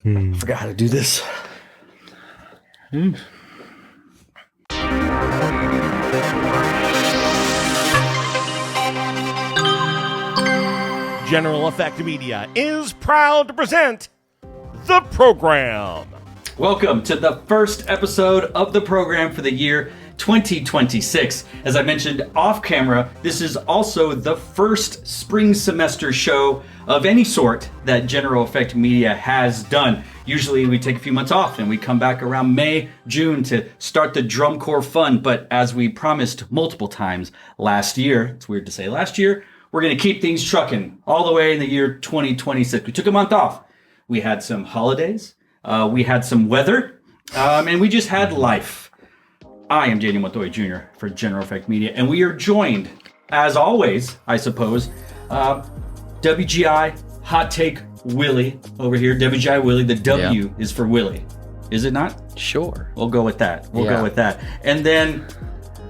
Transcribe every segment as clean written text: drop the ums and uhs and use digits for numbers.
I forgot how to do this. General Effect Media is proud to present the program. Welcome to the first episode of the program for the year 2026. As I mentioned off camera, this is also the first spring semester show of any sort that General Effect Media has done. Usually we take a few months off and we come back around May, June to start the drum corps fun. But as we promised multiple times last year, it's weird to say last year, we're going to keep things trucking all the way in the year 2026. We took a month off. We had some holidays. We had some weather. And we just had life. I am Daniel Montoya Jr. for General Effect Media. And we are joined, as always, I suppose, WGI Hot Take Willie over here. WGI Willie. The W is for Willie. Is it not? Sure. We'll go with that. We'll go with that. And then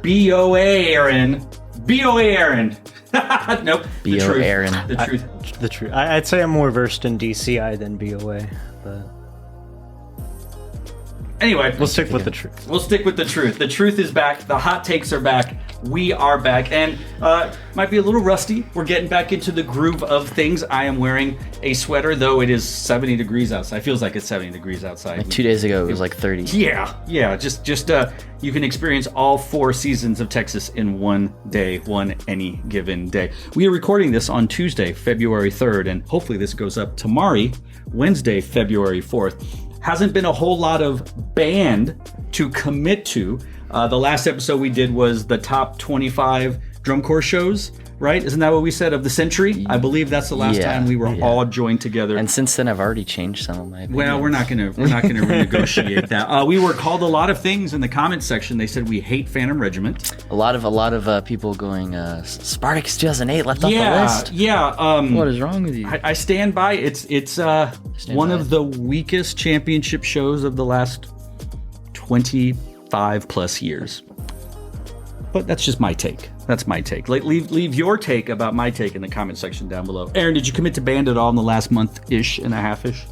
BOA Aaron. BOA Aaron. Nope. The truth. Aaron. The truth. The truth. I'd say I'm more versed in DCI than BOA, but anyway, we'll stick with the truth. We'll stick with the truth. The truth is back. The hot takes are back. We are back. And might be a little rusty. We're getting back into the groove of things. I am wearing a sweater, though it is 70 degrees outside. It feels like it's 70 degrees outside. Like 2 days ago, it was like 30. Yeah. Just you can experience all 4 seasons of Texas in one day, any given day. We are recording this on Tuesday, February 3rd, and hopefully this goes up tomorrow, Wednesday, February 4th. Hasn't been a whole lot of band to commit to. The last episode we did was the top 25 drum corps shows, right? Isn't that what we said of the century? I believe that's the last time we were all joined together. And since then, I've already changed some of my opinions. Well, we're not gonna renegotiate that. We were called a lot of things in the comments section. They said we hate Phantom Regiment. A lot of people going, Spartacus 2008 left off the list. Yeah. What is wrong with you? I stand by. It's one of the weakest championship shows of the last 25 plus years. But that's just my take. That's my take. Leave your take about my take in the comment section down below. Aaron, did you commit to band at all in the last month-ish and a half-ish?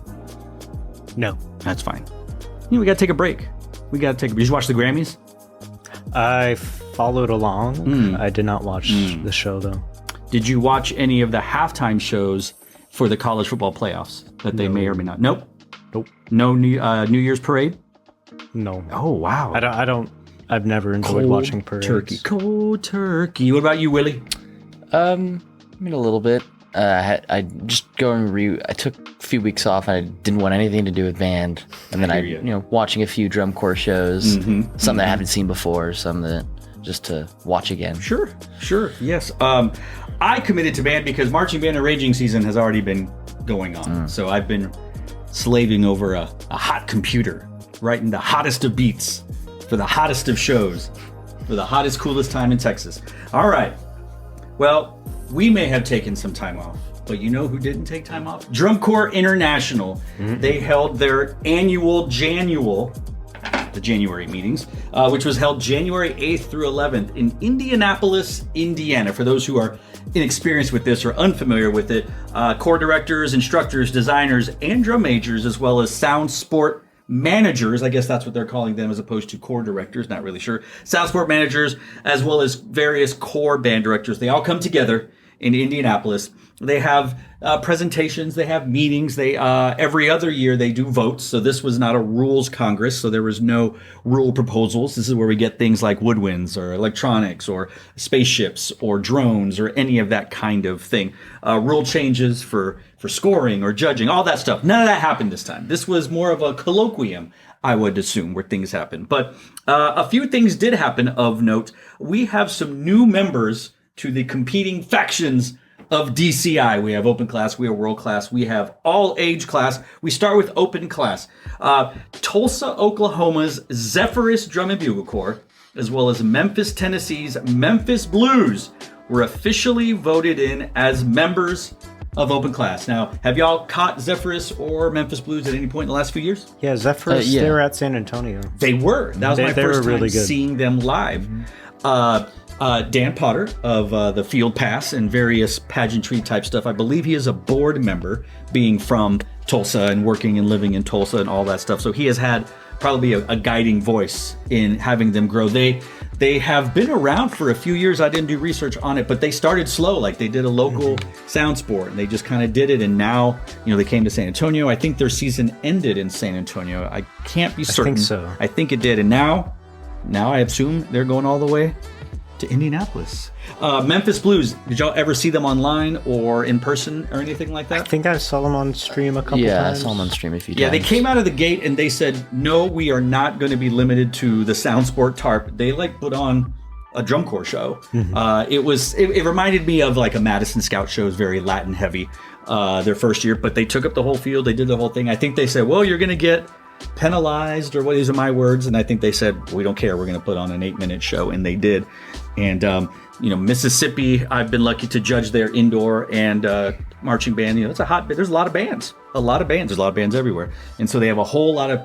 No. That's fine. We got to take a break. Did you watch the Grammys? I followed along. I did not watch the show, though. Did you watch any of the halftime shows for the college football playoffs that they may or may not? Nope. No New Year's parade? No. Oh, wow. I don't. I've never enjoyed watching parades. Cold turkey. What about you, Willie? I mean, a little bit. I took a few weeks off. I didn't want anything to do with band, and then watching a few drum corps shows. Some that I haven't seen before, some that just to watch again. Sure. Yes. I committed to band because marching band and raging season has already been going on. So I've been slaving over a hot computer, writing the hottest of beats for the hottest of shows, for the hottest, coolest time in Texas. All right. Well, we may have taken some time off, but you know who didn't take time off? Drum Corps International. They held their annual the January meetings, which was held January 8th through 11th in Indianapolis, Indiana. For those who are inexperienced with this or unfamiliar with it, corps directors, instructors, designers, and drum majors, as well as sound sport managers, I guess that's what they're calling them as opposed to corps directors, not really sure. Sound sport managers, as well as various corps band directors. They all come together in Indianapolis. They have presentations, they have meetings. They every other year they do votes. So this was not a rules congress, so there was no rule proposals. This is where we get things like woodwinds or electronics or spaceships or drones or any of that kind of thing. Rule changes for scoring or judging, all that stuff. None of that happened this time. This was more of a colloquium, I would assume, where things happen. But a few things did happen of note. We have some new members to the competing factions of DCI. We have open class, we have world class, we have all age class. We start with open class. Tulsa, Oklahoma's Zephyrus Drum and Bugle Corps, as well as Memphis, Tennessee's Memphis Blues, were officially voted in as members of open class. Now, have y'all caught Zephyrus or Memphis Blues at any point in the last few years? Yeah, Zephyrus, they were at San Antonio. They were. That was my first time really good. Seeing them live. Dan Potter of the Field Pass and various pageantry type stuff. I believe he is a board member, being from Tulsa and working and living in Tulsa and all that stuff. So he has had probably a guiding voice in having them grow. They have been around for a few years. I didn't do research on it, but they started slow. Like they did a local sound sport and they just kind of did it. And now, they came to San Antonio. I think their season ended in San Antonio. I can't be certain. I think so. I think it did. And now I assume they're going all the way to Indianapolis. Memphis Blues. Did y'all ever see them online or in person or anything like that? I think I saw them on stream a couple times. Yeah, I saw them on stream a few times. Yeah, they came out of the gate and they said, no, we are not going to be limited to the Sound Sport tarp. They put on a drum corps show. It reminded me of like a Madison Scout show. It was very Latin heavy their first year, but they took up the whole field. They did the whole thing. I think they said, well, you're going to get penalized, or what, these are my words. And I think they said, we don't care. We're going to put on an 8-minute show. And they did. And, Mississippi, I've been lucky to judge their indoor and marching band. It's a hotbed. There's a lot of bands. There's a lot of bands everywhere. And so they have a whole lot of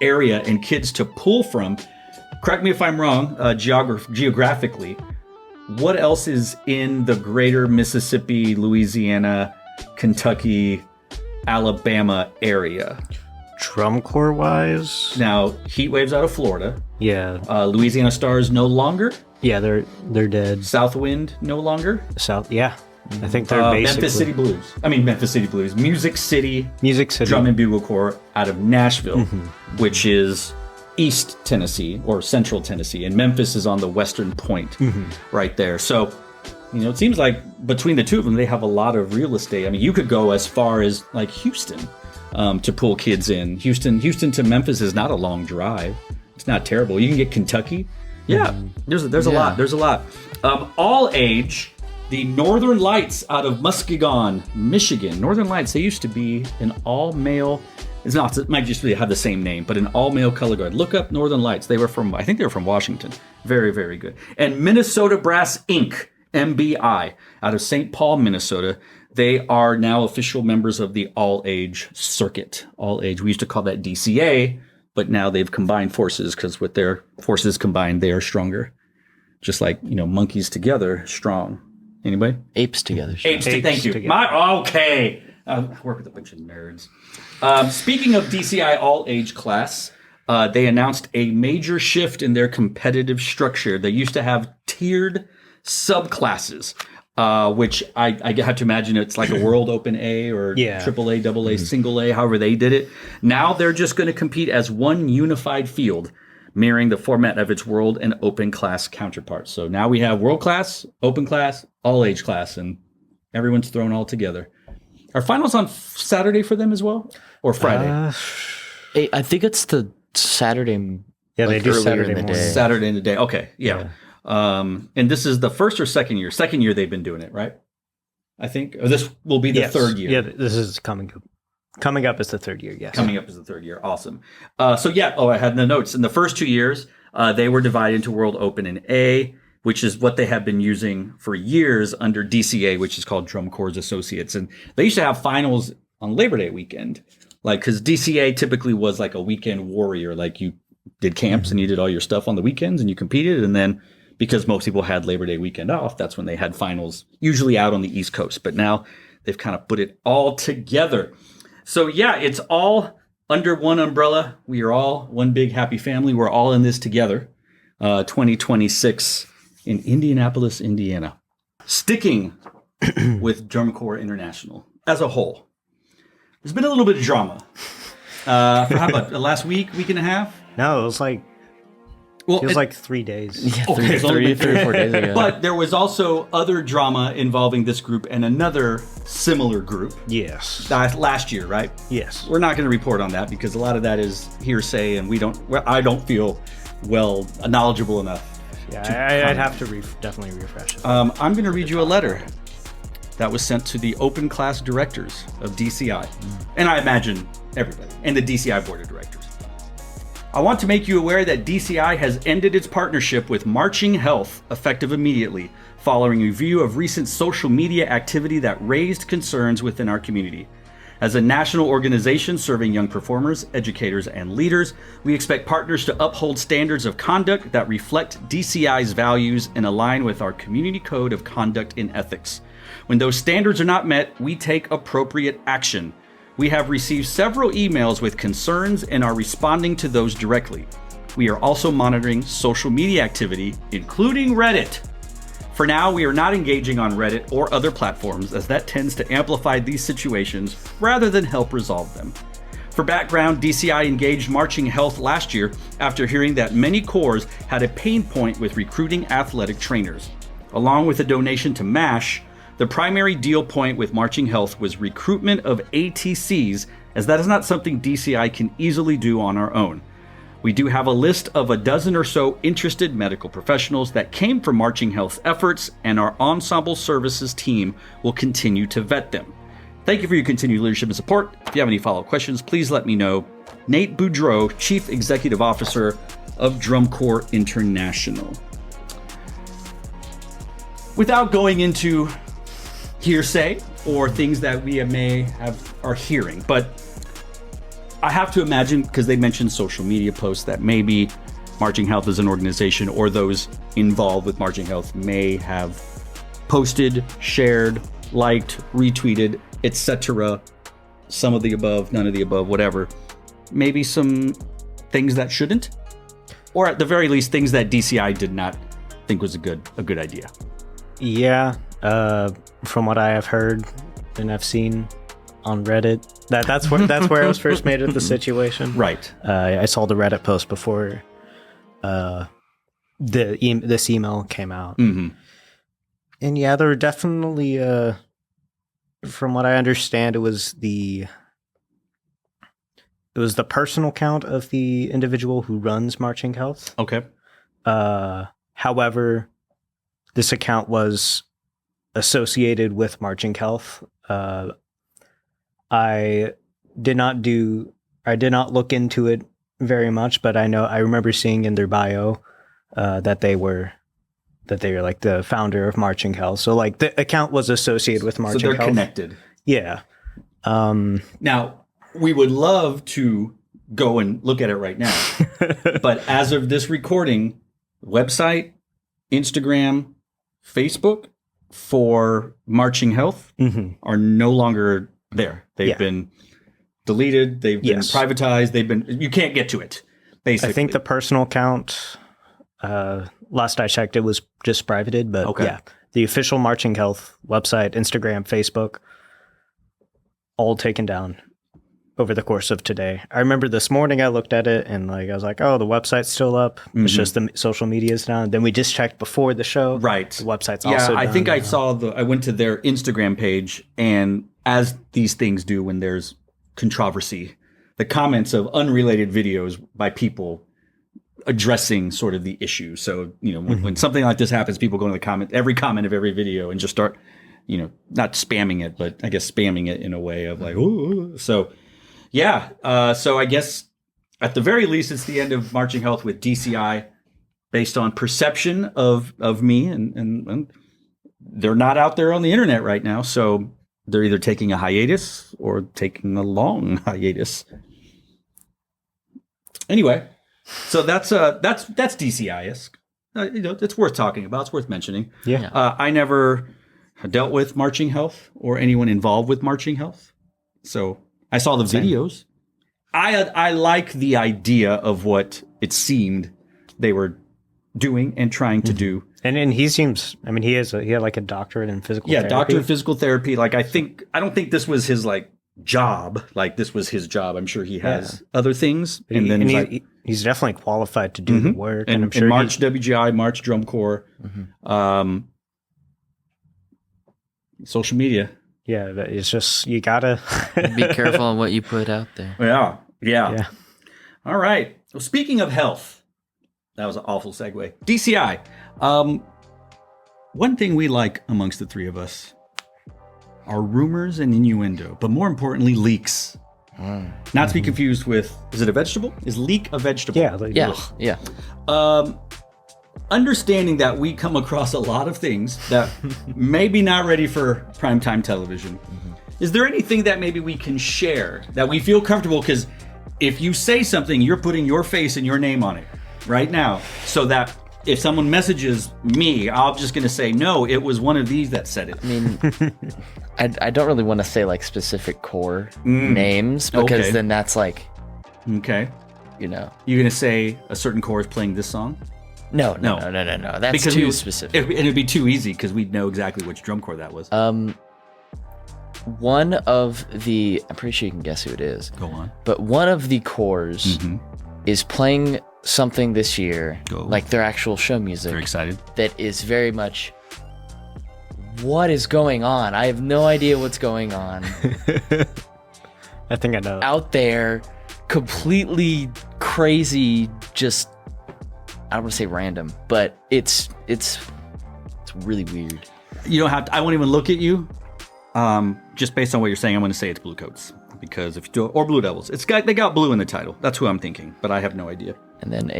area and kids to pull from. Correct me if I'm wrong, geographically. What else is in the greater Mississippi, Louisiana, Kentucky, Alabama area? Drum corps wise? Now, Heat Waves out of Florida. Yeah. Louisiana Stars no longer. Yeah, they're dead. Southwind no longer. Yeah. I think they're basically Memphis City Blues. Music City Drum and Bugle Corps out of Nashville, which is East Tennessee or Central Tennessee, and Memphis is on the western point right there. So, it seems like between the two of them, they have a lot of real estate. I mean, you could go as far as like Houston to pull kids in. Houston to Memphis is not a long drive. It's not terrible. You can get Kentucky. Yeah, there's a lot. There's a lot. All age, the Northern Lights out of Muskegon, Michigan. Northern Lights, they used to be an all-male. It's not. It might just have the same name, but an all-male color guard. Look up Northern Lights. I think they were from Washington. Very, very good. And Minnesota Brass Inc., MBI, out of St. Paul, Minnesota. They are now official members of the all-age circuit. All age. We used to call that DCA. But now they've combined forces because with their forces combined, they are stronger. Just like, monkeys together, strong. Anybody? Apes together. Thank you. Okay. I work with a bunch of nerds. Speaking of DCI all-age class, they announced a major shift in their competitive structure. They used to have tiered subclasses. Which I have to imagine it's like a World Open A or Triple A, Double A, Single A, however they did it. Now they're just going to compete as one unified field, mirroring the format of its World and Open class counterparts. So now we have World class, Open class, All Age class, and everyone's thrown all together. Are finals on Saturday for them as well, or Friday? I think it's the Saturday. Yeah, they do Saturday in the day. Saturday in the day. Okay, yeah. And this is the first or second year? Second year they've been doing it, right? I think. Or this will be the third year. Yeah, this is coming up. Coming up is the third year, yes. Coming up is the third year. Awesome. I had the notes. In the first 2 years, they were divided into World Open and A, which is what they have been using for years under DCA, which is called Drum Corps Associates. And they used to have finals on Labor Day weekend. Because DCA typically was like a weekend warrior. Like you did camps and you did all your stuff on the weekends and you competed, and then because most people had Labor Day weekend off, that's when they had finals, usually out on the East Coast. But now they've kind of put it all together. So yeah, it's all under one umbrella. We are all one big happy family. We're all in this together. 2026 in Indianapolis, Indiana. Sticking with Drum Corps International as a whole, there's been a little bit of drama. How about the last week and a half? No, it was like feels like 3 days. Yeah, Okay, three or 4 days ago. But there was also other drama involving this group and another similar group. Yes. Last year, right? Yes. We're not going to report on that because a lot of that is hearsay, and I don't feel knowledgeable enough. Yeah, I'd have to definitely refresh it. I'm going to read you a letter that was sent to the open class directors of DCI, and I imagine everybody, and the DCI board of directors. I want to make you aware that DCI has ended its partnership with Marching Health effective immediately, following a review of recent social media activity that raised concerns within our community. As a national organization serving young performers, educators, and leaders, we expect partners to uphold standards of conduct that reflect DCI's values and align with our community code of conduct and ethics. When those standards are not met, we take appropriate action. We have received several emails with concerns and are responding to those directly. We are also monitoring social media activity, including Reddit. For now, we are not engaging on Reddit or other platforms, as that tends to amplify these situations rather than help resolve them. For background, DCI engaged Marching Health last year after hearing that many corps had a pain point with recruiting athletic trainers. Along with a donation to MASH, the primary deal point with Marching Health was recruitment of ATCs, as that is not something DCI can easily do on our own. We do have a list of a dozen or so interested medical professionals that came from Marching Health's efforts, and our ensemble services team will continue to vet them. Thank you for your continued leadership and support. If you have any follow-up questions, please let me know. Nate Boudreau, Chief Executive Officer of Drum Corps International. Without going into hearsay or things that we are hearing, but I have to imagine, because they mentioned social media posts, that maybe Marching Health as an organization or those involved with Marching Health may have posted, shared, liked, retweeted, etc. Some of the above, none of the above, whatever. Maybe some things that shouldn't, or at the very least, things that DCI did not think was a good idea. Yeah, from what I have heard and I've seen on Reddit, that's where I was first made of the situation. Right. I saw the Reddit post before this email came out. Mm-hmm. And yeah, there were definitely, from what I understand, it was the personal account of the individual who runs Marching Health. Okay. However, this account was associated with Marching Health. I did not look into it very much, but I remember seeing in their bio that they were like the founder of Marching Health. So like the account was associated with Marching Health. So they're connected. Yeah. Now, we would love to go and look at it right now. But as of this recording, website, Instagram, Facebook for Marching Health are no longer there. They've been deleted. They've been privatized. You can't get to it, basically. I think the personal account, last I checked, it was just privated. But yeah, the official Marching Health website, Instagram, Facebook, all taken down over the course of today. I remember this morning I looked at it and I was like, oh, the website's still up. It's just the social media is down. Then we just checked before the show. Right. The website's also down. I think I went to their Instagram page, and as these things do when there's controversy, the comments of unrelated videos by people addressing sort of the issue. So, when something like this happens, people go in the every comment of every video and just start, not spamming it, but I guess spamming it in a way of like, ooh. So, yeah. So I guess at the very least, it's the end of Marching Health with DCI based on perception of me. And they're not out there on the internet right now. So they're either taking a hiatus or taking a long hiatus. Anyway, so that's DCI-esque. It's worth talking about. It's worth mentioning. Yeah. I never dealt with Marching Health or anyone involved with Marching Health. So I saw the videos. I like the idea of what it seemed they were doing and trying to do. And he seems, he had like a doctorate in physical therapy. Yeah, doctorate in physical therapy. Like I don't think this was his like job. Like this was his job. I'm sure he has other things. He's definitely qualified to do the work. And I'm sure March WGI, March Drum Corps, social media. Yeah, it's just, you gotta be careful on what you put out there. Yeah. All right. Well, speaking of health, that was an awful segue. DCI. One thing we like amongst the three of us are rumors and innuendo, but more importantly, leaks. Not to be confused with, is it a vegetable? Is leek a vegetable? Yeah. Understanding that we come across a lot of things that maybe not ready for primetime television. Is there anything that maybe we can share that we feel comfortable? Because if you say something, you're putting your face and your name on it right now, so that if someone messages me, I'm just going to say, no, it was one of these that said it. I mean, I don't really want to say like specific core names because then that's like, okay, you know, you're going to say a certain core is playing this song. No. That's because too specific. And it'd be too easy because we'd know exactly which drum corps that was. One of the, I'm pretty sure you can guess who it is. Go on. But one of the cores is playing something this year, like their actual show music. Very excited. That is very much, what is going on? I have no idea what's going on. I think I know. Out there, completely crazy, just, I don't want to say random, but it's really weird. You don't have to, I won't even look at you. Just based on what you're saying, I'm going to say it's Blue Coats because if you do, or Blue Devils, they got blue in the title. That's who I'm thinking, but I have no idea. And then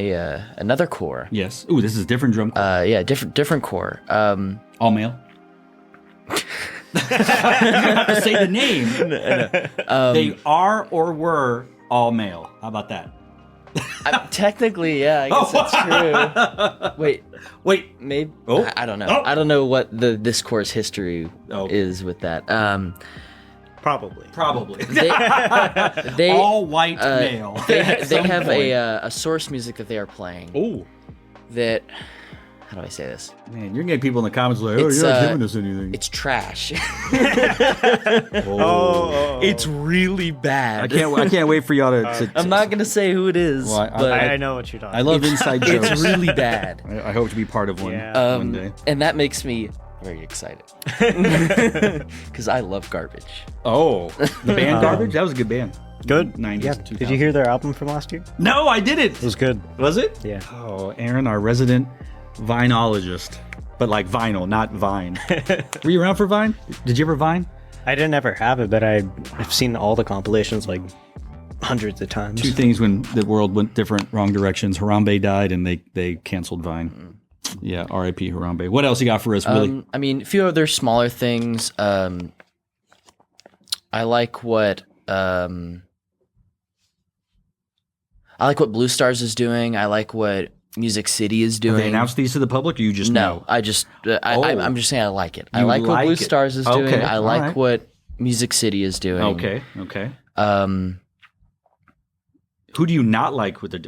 another core. Yes. Ooh, this is a different drum corps. Yeah, different core. All male. You don't have to say the name. No. They are or were all male. How about that? Technically, yeah, I guess that's true. Wait, maybe. Oh. I don't know. Oh. I don't know what this core's history is with that. Probably. They all white male. They have a source music that they are playing. Oh. That, how do I say this? Man, you're getting people in the comments like, you're not giving us anything. It's trash. Oh. It's really bad. I can't wait for y'all to I'm not gonna say who it is, Well, but I know what you're talking about. I love inside jokes. it's really bad. I hope to be part of one one day. And that makes me very excited because I love garbage. Oh, the band Garbage? That was a good band. Good. 90s, Yeah. 2000s. Did you hear their album from last year? No, I didn't. It was good. Was it? Yeah. Oh, Aaron, our resident vinologist. But like vinyl, not Vine. Were you around for Vine? Did you ever Vine? I didn't ever have it, but I've seen all the compilations like hundreds of times. Two things when the world went different, wrong directions. Harambe died and they canceled Vine. Yeah, R.I.P. Harambe. What else you got for us, Willie? I mean, a few other smaller things. I like what Blue Stars is doing. I like what Music City is doing. Have they announced these to the public, or you just know? I just I'm just saying I like it. I like what like Blue it. Stars is doing. Okay, I all like right. what Music City is doing. Okay. Who do you not like with the...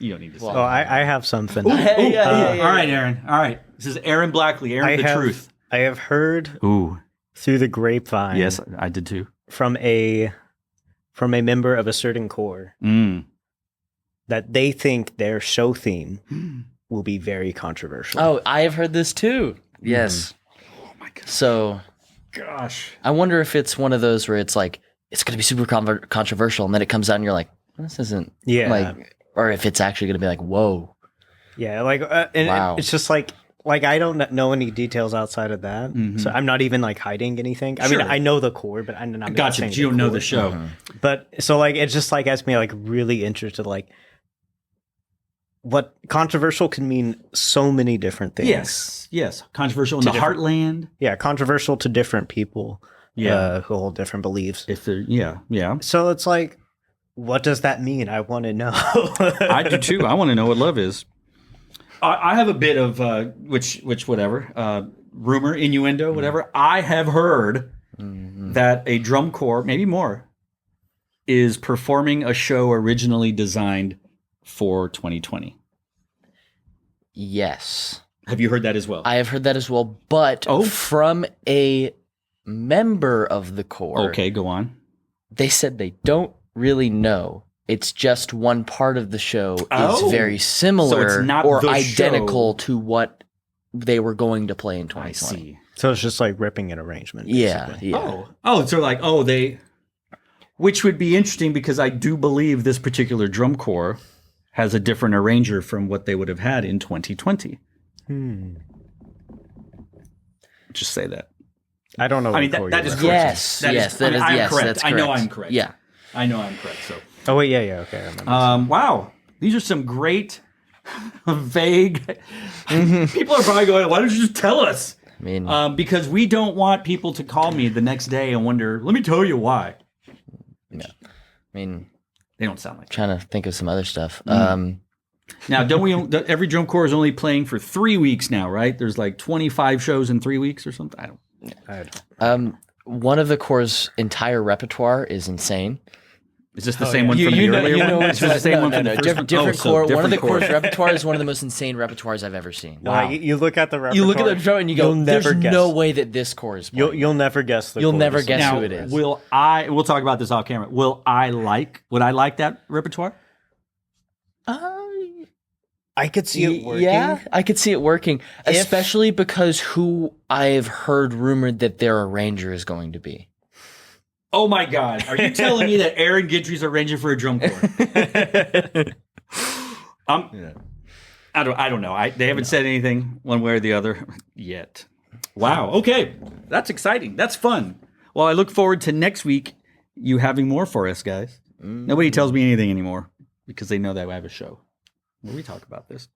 You don't need to say. Oh, I have something. All right, Aaron. All right. This is Aaron Blackley. Aaron Truth. I have heard Ooh. through the grapevine. Yes, I did too. From a member of a certain corps that they think their show theme will be very controversial. Oh, I have heard this too. Yes. Oh my God. So, Gosh. I wonder if it's one of those where it's like it's going to be super controversial, and then it comes out and you're like, this isn't. Yeah. Like, or if it's actually going to be like, whoa. Yeah, like and Wow. it's just like I don't know any details outside of that, so I'm not even like hiding anything. I mean, Sure. I know the core, but I'm not. Gotcha, saying but you don't know core. the show. But so like it's just like has me like really interested. Like, what controversial can mean so many different things. Yes. Controversial in the heartland. Yeah, controversial to different people. Yeah. Who hold different beliefs. If they're, yeah. So it's like, what does that mean? I want to know. I do too. I want to know what love is. I have a bit of which whatever rumor, innuendo, whatever. I have heard that a drum corps, maybe more, is performing a show originally designed for 2020. Yes. Have you heard that as well? I have heard that as well, but from a member of the corps. Okay, go on. They said they don't really know. It's just one part of the show is very similar So it's not or the identical show. to what they were going to play in 2020. I see. So it's just like ripping an arrangement. Yeah, basically. yeah. Oh, so like, they, which would be interesting because I do believe this particular drum corps has a different arranger from what they would have had in 2020. Just say that. I don't know. I mean, what core that you're is referencing. correct. Yes, that is I'm yes, correct. that's I know correct. I'm correct. Yeah. I know I'm correct. So, Oh wait, yeah, okay. I remember. wow, these are some great, vague. People are probably going, "Why don't you just tell us?" I mean, Because we don't want people to call me the next day and wonder. Let me tell you why. I mean, They don't sound like. trying to think of some other stuff. Now, every drum corps is only playing for 3 weeks now, right? There's like 25 shows in 3 weeks or something. I don't. One of the corps' entire repertoire is insane. Is this the same one from the earlier one? Is this the same one from the first one? Different corps. One of the corps' corps' repertoire is one of the most insane repertoires I've ever seen. Wow. You look at the repertoire. You look at the repertoire and you go, "There's no way that this corps is playing." You'll never guess. You'll never guess now, who it is. We'll talk about this off camera. Would I like that repertoire? I could see it working. Yeah, I could see it working, especially because who I've heard rumored that their arranger is going to be. Oh my God! Are you telling me that Aaron Gidry's arranging for a drum corps? I don't know. They haven't said anything one way or the other yet. Wow. Okay, that's exciting. That's fun. Well, I look forward to next week. You having more for us, guys. Nobody tells me anything anymore because they know that I have a show where we talk about this.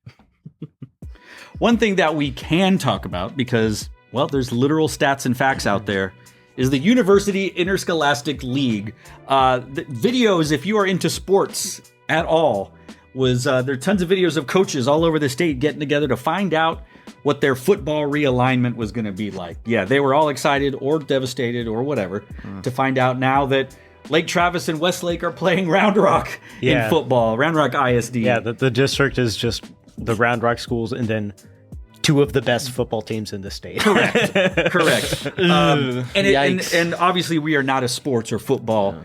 One thing that we can talk about, because, well, there's literal stats and facts out there, is the University Interscholastic League. The videos, if you are into sports at all, there are tons of videos of coaches all over the state getting together to find out what their football realignment was going to be like. Yeah, they were all excited or devastated or whatever to find out now that Lake Travis and Westlake are playing Round Rock in football, Round Rock ISD. Yeah, the district is just the Round Rock schools and then two of the best football teams in the state. Correct. And obviously we are not a sports or football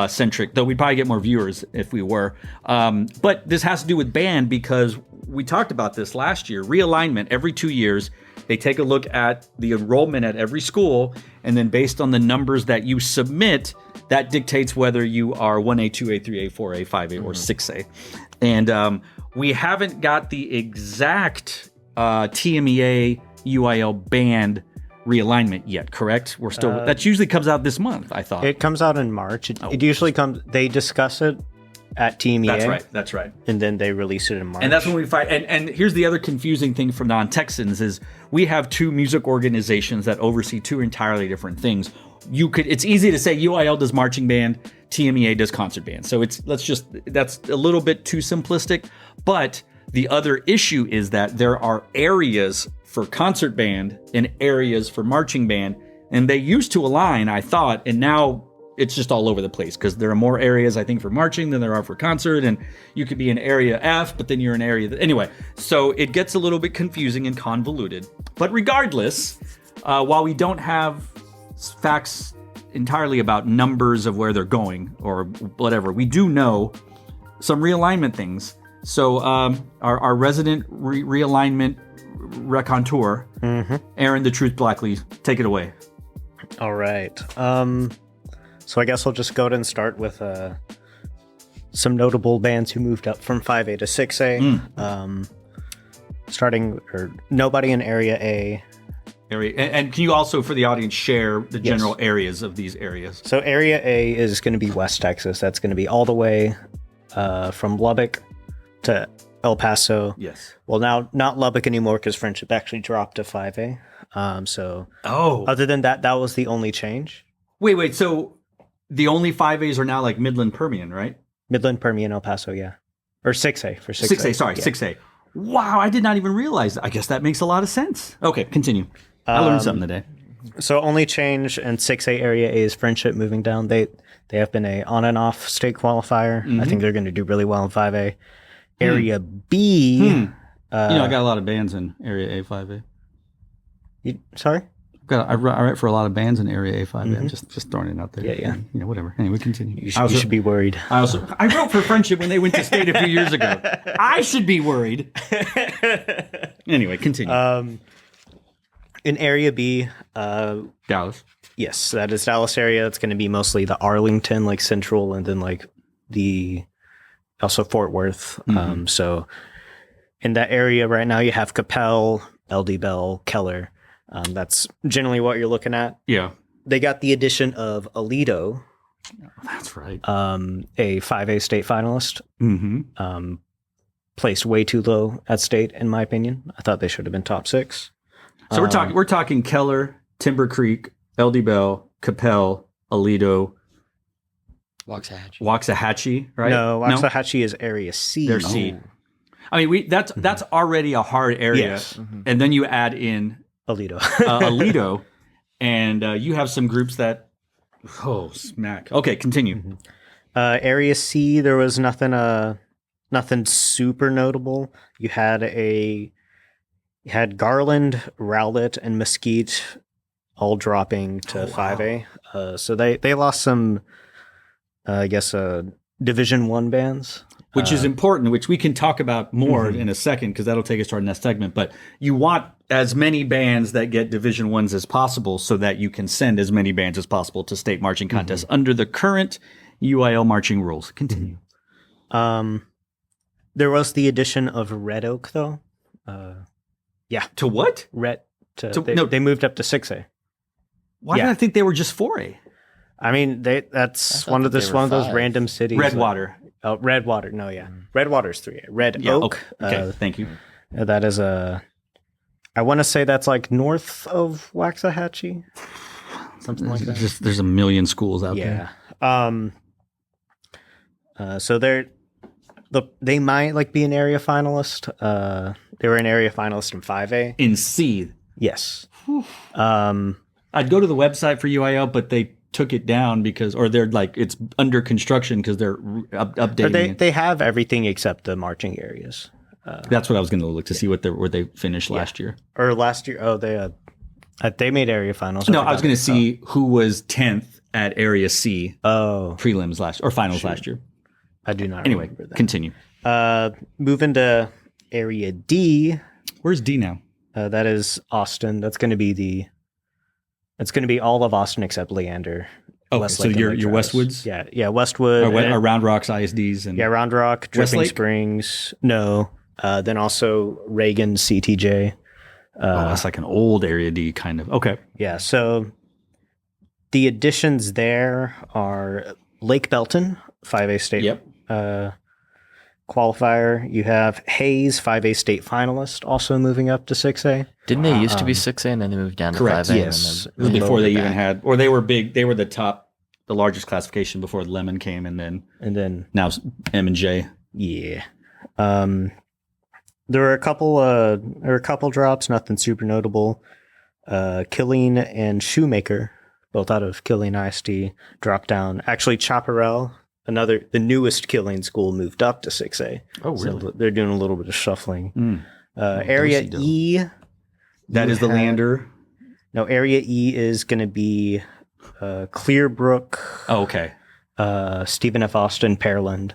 centric, though we'd probably get more viewers if we were. But this has to do with band because we talked about this last year. Realignment, every 2 years, they take a look at the enrollment at every school, and then based on the numbers that you submit, that dictates whether you are 1A, 2A, 3A, 4A, 5A, or 6A. And we haven't got the exact TMEA UIL band realignment yet, correct? We're still that usually comes out this month, I thought. It comes out in March. It usually comes, they discuss it at TMEA. That's right. And then they release it in March. And that's when we fight. And here's the other confusing thing for non-Texans is we have two music organizations that oversee two entirely different things. It's easy to say UIL does marching band, TMEA does concert band. So that's a little bit too simplistic. But the other issue is that there are areas for concert band and areas for marching band. And they used to align, I thought, and now it's just all over the place because there are more areas, I think, for marching than there are for concert. And you could be in area F, but then you're in area... Anyway, so it gets a little bit confusing and convoluted. But regardless, while we don't have facts entirely about numbers of where they're going or whatever, we do know some realignment things. So our resident realignment raconteur, Aaron the Truth Blackley, take it away. All right. So I guess I'll just go ahead and start with some notable bands who moved up from 5A to 6A. Nobody in Area A. And can you also, for the audience, share the general areas of these areas? So Area A is going to be West Texas. That's going to be all the way from Lubbock to El Paso. Yes. Well, now not Lubbock anymore because Friendship actually dropped to 5A. Other than that, that was the only change. Wait. So the only 5As are now like Midland Permian, right? Midland Permian, El Paso, yeah. Or 6A for 6A. 6A, sorry, 6A. Wow, I did not even realize that. I guess that makes a lot of sense. Okay, continue. I learned something today. So only change in 6A Area A is Friendship moving down. They have been a on and off state qualifier. I think they're going to do really well in 5A. Area B. I got a lot of bands in Area A, 5A. Sorry? I write for a lot of bands in Area A, 5A. I'm just throwing it out there. Yeah. Whatever. Anyway, continue. You should be worried. I wrote for Friendship when they went to state a few years ago. I should be worried. Anyway, continue. In Area B, Dallas. Yes, that is Dallas area. It's going to be mostly the Arlington, like Central, and then like also Fort Worth. So in that area right now, you have Capel, LD Bell, Keller. That's generally what you're looking at. Yeah. They got the addition of Aledo. That's right. A 5A state finalist. Placed way too low at state, in my opinion. I thought they should have been top 6. So we're talking Keller, Timber Creek, LD Bell, Capel, Aledo, Waxahachie. Waxahachie, right? No, Waxahachie is Area C. They're C. I mean, that's already a hard area, Yes. and then you add in Alito. Alito, and you have some groups that. Oh, smack. Okay, continue. Area C, there was nothing super notable. You had Garland, Rowlett, and Mesquite all dropping to 5A. So they lost some, I guess, Division 1 bands. Which is important, which we can talk about more in a second, because that'll take us to our next segment. But you want as many bands that get Division 1s as possible so that you can send as many bands as possible to state marching contests under the current UIL marching rules. Continue. There was the addition of Red Oak, though. To what? They moved up to 6A. Why did I think they were just 4A? I mean, that's thought one of that those they were 5. random cities. Redwater. Redwater. No, yeah. Redwater's 3A. Red Oak. Okay. Thank you. That is I want to say that's like north of Waxahachie. Something like that. There's a million schools out Yeah. there. So they might like be an area finalist. They were an area finalist in 5A. In C. Yes. I'd go to the website for UIL, but they took it down or they're like, it's under construction because they're updating it. They have everything except the marching areas. That's what I was going to look to see where they finished last year. Or last year. Oh, they made area finals. No, I was going to see who was 10th at Area C prelims finals last year. I do not Anyway, remember that. continue. Moving to Area D. Where's D now? That is Austin. That's going to be all of Austin except Leander. Oh, Westlake so and your Lake Travis. Westwoods? Yeah, Westwood. Or Round Rocks ISDs? And Round Rock, Dripping Westlake? Springs. No. Then also Reagan, CTJ. That's like an old Area D kind of. Okay. Yeah, so the additions there are Lake Belton, 5A state qualifier. You have Hayes, 5A state finalist, also moving up to 6A. Didn't they used to be 6A and then they moved down to 5A? Yes. And then Before they moved even back. had, or they were big, they were the largest classification before Lemon came, and then now M and J. Yeah. There were a couple drops, nothing super notable. Killeen and Shoemaker, both out of Killeen ISD, dropped down. Actually, Chaparral, the newest Killeen school, moved up to 6A. Oh, really? So they're doing a little bit of shuffling. Area do-si-do. E. That is the Leander. No, Area E is going to be Clearbrook, Oh, okay. Stephen F. Austin, Pearland.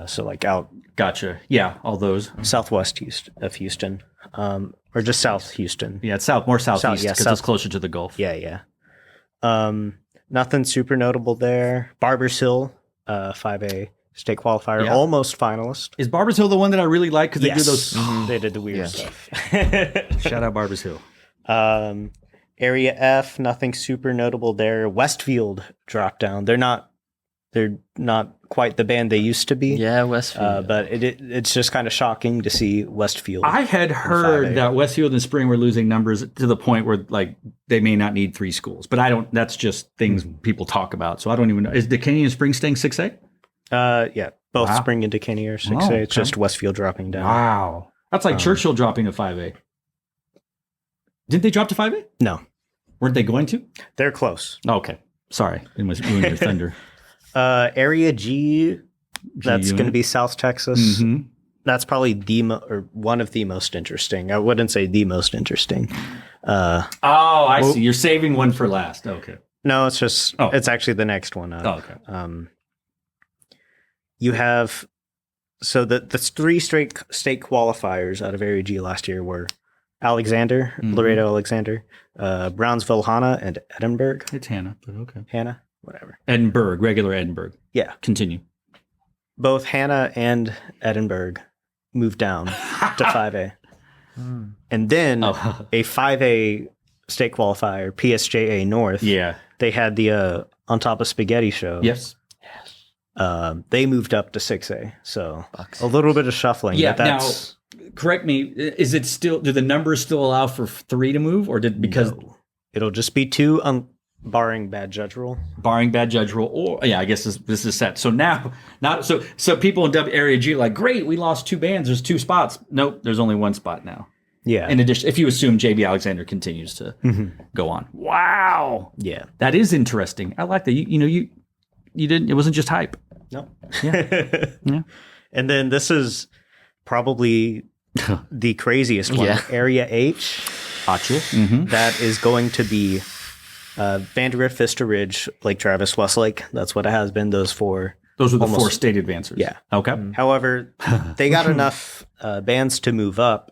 So like out Gotcha. Yeah, all those. southwest of Houston, or just South Houston. Yeah, it's more southeast because south- it's closer to the Gulf. Yeah. Nothing super notable there. Barbers Hill, 5A state qualifier, Yeah. almost finalist. Is Barbers Hill the one that I really like because they do Yes. those? They did the weird Yeah. stuff. Shout out Barbers Hill. Area F, nothing super notable there. Westfield dropped down. They're not quite the band they used to be. Yeah, Westfield. But it's just kind of shocking to see Westfield. I had heard 5A. that Westfield and Spring were losing numbers to the point where like they may not need 3 schools, but I don't. That's just things people talk about. So I don't even know. Is Decaney and Spring staying 6A? Yeah, both Wow. Spring and Decaney are 6A. Oh, It's okay. just Westfield dropping down. Wow, that's like Churchill dropping to 5A. Didn't they drop to 5A? No, Weren't they going to? they're close. Oh, okay, sorry, it was ruined your thunder. Area G, that's going to be South Texas. Mhm. That's probably one of the most interesting. I wouldn't say the most interesting. Oh, I see. You're saving one for last. Okay. No, it's just Oh. it's actually the next one up. Oh, okay. You have the 3 straight state qualifiers out of Area G last year were Alexander, Laredo Alexander, Brownsville Hannah, and Edinburgh It's Hannah, but okay. Hannah, whatever. Edinburgh, regular Edinburgh. Yeah, Continue. both Hannah and Edinburgh moved down to 5A. And then Oh. a 5A state qualifier, PSJA North, Yeah. they had the On Top of Spaghetti show. Yes. They moved up to 6A. So Bucks. a little bit of shuffling. Yeah. But that's Correct me. Is it still? Do the numbers still allow for 3 to move, or because? no. It'll just be 2 Barring bad judge rule. Barring bad judge rule, or I guess this is set. So now, so people in Area G are like, great, we lost 2 bands. There's 2 spots. Nope, there's only 1 spot now. Yeah. In addition, if you assume JB Alexander continues to go on. Wow. Yeah. That is interesting. I like that. You didn't. It wasn't just hype. No. Yeah. Yeah. And then this is probably the craziest one. Yeah. Area H. That is going to be Vandergrift, Vista Ridge, Lake Travis, Westlake. That's what it has been. Those are the 4 state advancers. Yeah. Okay. However, they got enough bands to move up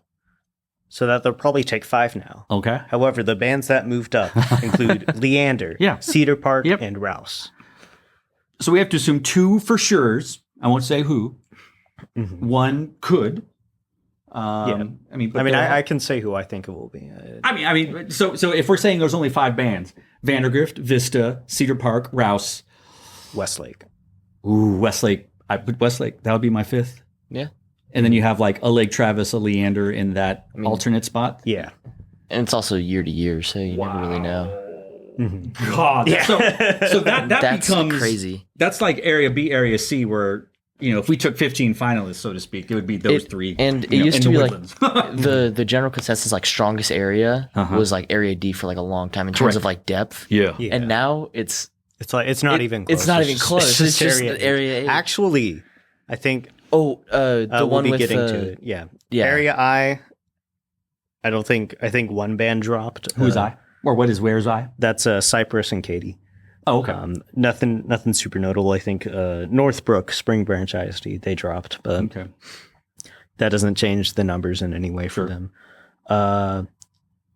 so that they'll probably take 5 now. Okay. However, the bands that moved up include Leander, Cedar Park, and Rouse. So we have to assume 2 for sures. I won't say who. 1 could. I can say who I think it will be. So if we're saying there's only 5 bands, Vandergrift, Vista, Cedar Park, Rouse, Westlake. Ooh, Westlake. I put Westlake. That would be my 5th. Yeah. And then you have like a Lake Travis, a Leander in that alternate spot. Yeah. And it's also year to year, so you never really know. God. Yeah. So that That's becomes crazy. That's like Area B, Area C, where if we took 15 finalists, so to speak, it would be those 3. And it used to be Woodlands. Like the general consensus, like strongest area was like Area D for like a long time in terms of like depth. Yeah. And now it's not even close. It's not even close. It's just Area A. Actually, I think. The we'll one be with getting to it. Yeah. Area I. I think 1 band dropped. Who's I? Or where's I? That's Cypress and Katy. Oh, okay. Nothing super notable. I think Northbrook, Spring Branch ISD, they dropped, but that doesn't change the numbers in any way for them.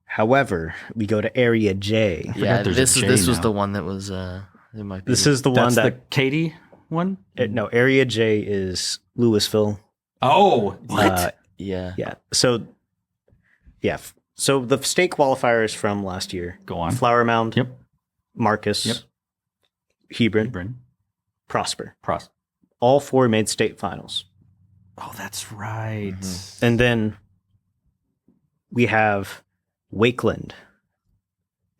However, we go to Area J. Yeah, this was the one that was. It might be. This is the one that the Katy one. No, Area J is Louisville. Oh, what? Yeah. So the state qualifiers from last year. Go on. Flower Mound. Yep. Marcus. Yep. Hebron. Prosper. All 4 made state finals. Oh, that's right. And then we have Wakeland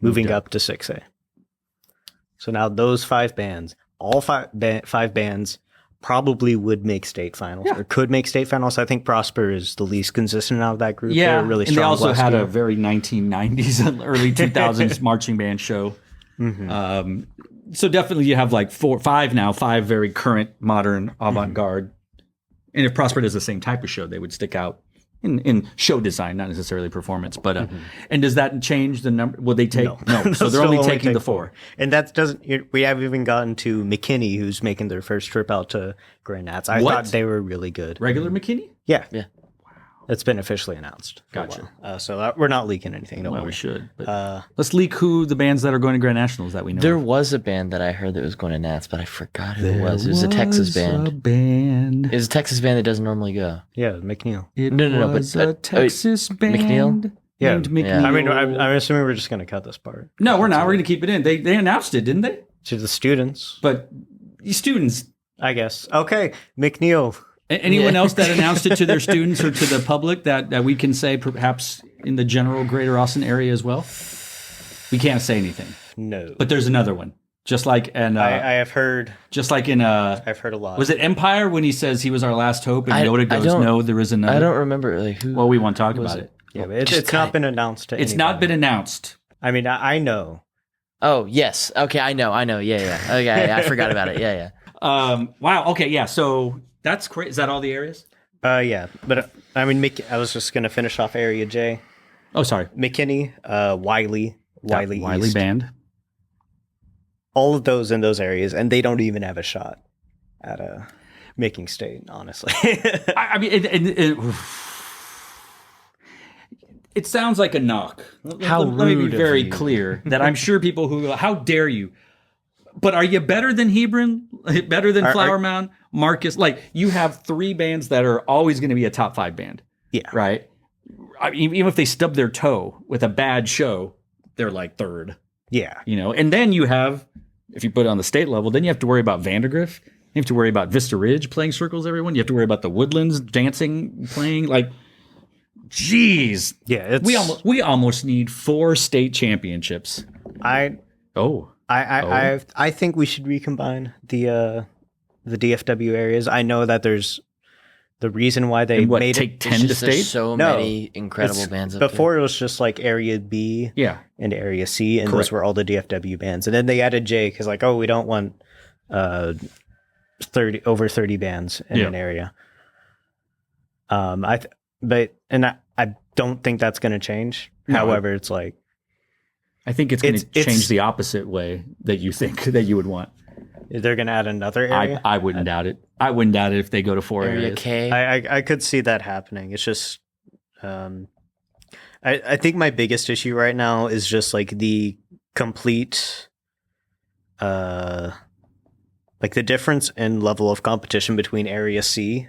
moving up to 6A. So now those 5 bands, all 5 bands probably would make state finals or could make state finals. I think Prosper is the least consistent out of that group. Yeah, they're really strong. And they also had a very 1990s and early 2000s marching band show. So definitely you have like 5 very current, modern, avant-garde. And if Prosper does the same type of show, they would stick out in show design, not necessarily performance. But and does that change the number? Will they take? No. So they're only taking the 4. And that doesn't. We haven't even gotten to McKinney, who's making their first trip out to Grand Nats. I thought they were really good. Regular McKinney? Yeah. It's been officially announced. Gotcha. So we're not leaking anything. Well, we should. But let's leak who the bands that are going to Grand Nationals that we know. There was a band that I heard that was going to Nats, but I forgot who it was. It was a Texas band. It was a Texas band that doesn't normally go. Yeah, McNeil. No. But a Texas band. McNeil? Yeah. McNeil. I mean, I'm assuming we're just going to cut this part. No, we're not. We're going to keep it in. They announced it, didn't they? To the students. But students. I guess. Okay, McNeil. Anyone else that announced it to their students or to the public that we can say perhaps in the general greater Austin area as well? We can't say anything. No. But there's another one. Just like I have heard. Just like in I've heard a lot. Was it Empire when he says he was our last hope and Yoda goes, no, there is another? I don't remember who. Well, we won't talk about it. Yeah, but it's not been announced to It's anybody. not been announced. I mean, I know. Oh, yes. Okay, I know. Yeah. Okay, I forgot about it. Yeah. Wow. Okay, yeah. So that's great. Is that all the areas? Yeah. But I mean, I was just going to finish off Area J. Oh, sorry. McKinney, Wiley East. Band. All of those in those areas, and they don't even have a shot at making state, honestly. I mean, it sounds like a knock. How let me be rude of very you. clear that I'm sure people who go, how dare you? But are you better than Hebron? Better than Flower Mound? Marcus? Like, you have 3 bands that are always going to be a top 5 band. Yeah. Right? I mean, even if they stub their toe with a bad show, they're like 3rd. Yeah. You know, and then you have, if you put it on the state level, then you have to worry about Vandergrift. You have to worry about Vista Ridge playing circles, everyone. You have to worry about the Woodlands dancing, playing. Like, geez. Yeah. We almost need 4 state championships. I I think we should recombine the DFW areas. I know that there's the reason why they made take it. 10 to There's state? so many incredible bands up Before there. it was just like Area B and Area C, and Correct. those were all the DFW bands. And then they added J because like, oh, we don't want 30 bands in an area. I don't think that's going to change. No. However, it's like I think it's going to change the opposite way that you think that you would want. they're going to add another area. I wouldn't doubt it. I wouldn't doubt it if they go to 4 Area areas. K. I could see that happening. It's just, I think my biggest issue right now is just like the complete, like the difference in level of competition between Area C.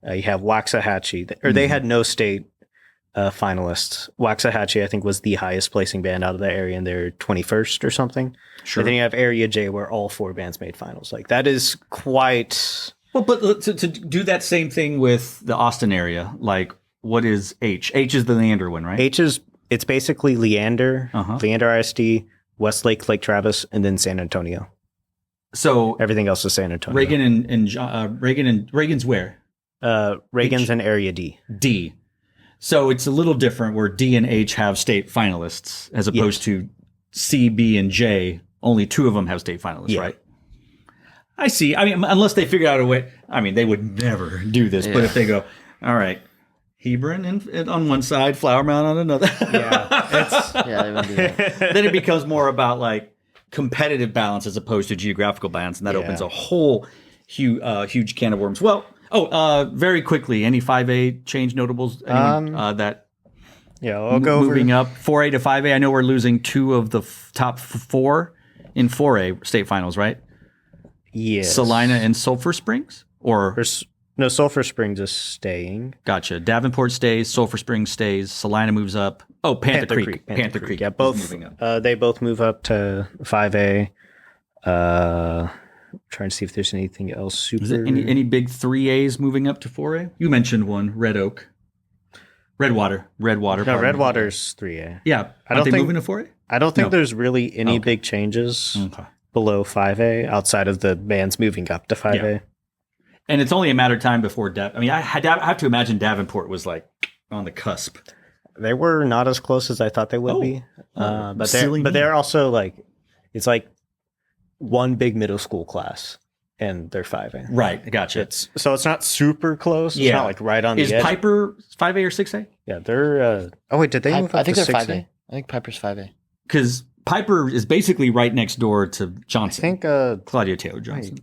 You have Waxahachie, or they had no state finalists. Waxahachie, I think, was the highest placing band out of that area, and they're 21st or something. Sure. And then you have Area J, where all 4 bands made finals. Like that is quite. Well, but to do that same thing with the Austin area, like what is H? H is the Leander one, right? It's basically Leander, Uh-huh. Leander ISD, Westlake, Lake Travis, and then San Antonio. So Everything else is San Antonio. Reagan's where? Reagan's in Area D. D. So it's a little different where D and H have state finalists as opposed to C, B, and J. Only 2 of them have state finalists, right? I see. I mean, unless they figure out a way. I mean, they would never do this. But if they go, all right, Hebron on one side, Flower Mound on another. Yeah, they wouldn't do that. Then it becomes more about like competitive balance as opposed to geographical balance. And that opens a whole huge can of worms. Well, very quickly, any 5A change notables? Anyone, that I'll go moving over. up 4A to 5A. I know we're losing 2 of the top 4 in 4A state finals, right? Yes. Salina and Sulphur Springs? Or No, Sulphur Springs is staying. gotcha. Davenport stays, Sulphur Springs stays, Salina moves up. Oh, Panther Creek. Panther Creek. Yeah, is both. moving up. They both move up to 5A. Trying to see if there's anything else super. Is there any big 3As moving up to 4A? You mentioned one, Red Oak. Redwater. No, pardon me. Redwater's 3A. Yeah. I Aren't don't they think- moving to 4A? I don't think No. there's really any big changes Okay. below 5A outside of the bands moving up to 5A. Yeah. And it's only a matter of time before I have to imagine Davenport was like on the cusp. They were not as close as I thought they would be. But they're also like, it's like one big middle school class and they're 5A. Right. Gotcha. So it's not super close. It's not like right on Is the edge. Piper 5A or 6A? Yeah, they're. Oh wait, did they move up I think to they're 6A? 5A. I think Piper's 5A. Because Piper is basically right next door to I Johnson. think. Claudia Taylor Johnson.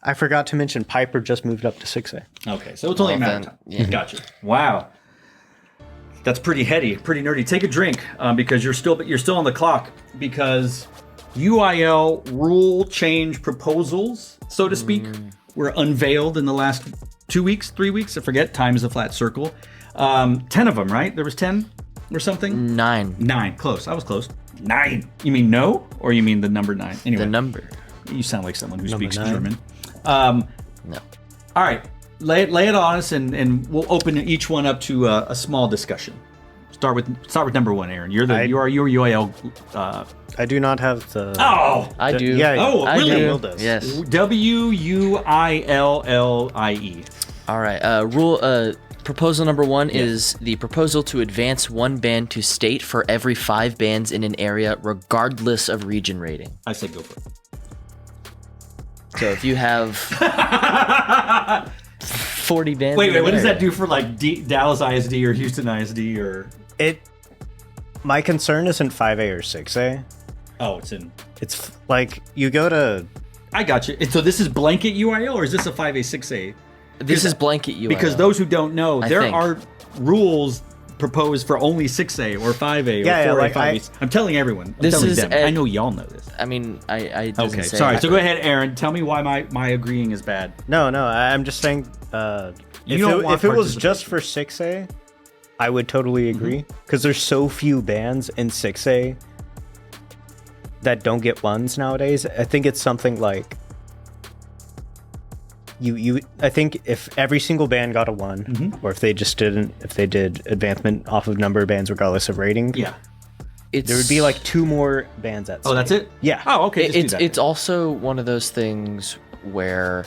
I forgot to mention Piper just moved up to 6A. Okay, so it's only a matter of time. Yeah. Gotcha. Wow, that's pretty heady, pretty nerdy. Take a drink because you're still on the clock because UIL rule change proposals, so to speak, were unveiled in the last 2 weeks, 3 weeks. I forget. Time is a flat circle. 10 of them, right? There was 10 or something. 9. Close. I was close. 9. You mean no, or you mean the number 9? Anyway, The number. you sound like someone who speaks 9. German. No. All right, lay it on us, and we'll open each one up to a small discussion. Start with number 1, Aaron. You're UIL. I do not have the. Oh, I do. Yeah. Oh, I really? do. Will does. Yes. WUILLIE. All right. Proposal number 1 is the proposal to advance 1 band to state for every 5 bands in an area, regardless of region rating. I said go for it. So if you have 40 bands. Wait. in an What does area- that do for like Dallas ISD or Houston ISD or? My concern isn't 5A or 6A. Oh, it's in. It's like you go to. I got you. And so this is blanket UIL or is this a 5A 6A? This is blanket UIL. Because those who don't know, I there think. are rules proposed for only 6A or 5A or 4A, like 5A. I'm telling everyone. I'm This telling is them. I know y'all know this. I mean, I doesn't Okay, say sorry. that. So go ahead, Aaron. Tell me why my agreeing is bad. No. I'm just saying. If it was just for 6A, I would totally agree because there's so few bands in 6A that don't get ones nowadays. I think it's something like I think if every single band got a 1, or if they did advancement off of number of bands regardless of rating, There would be like 2 more bands at state. Oh, that's it? Yeah. Oh, okay. Just do that. It's also one of those things where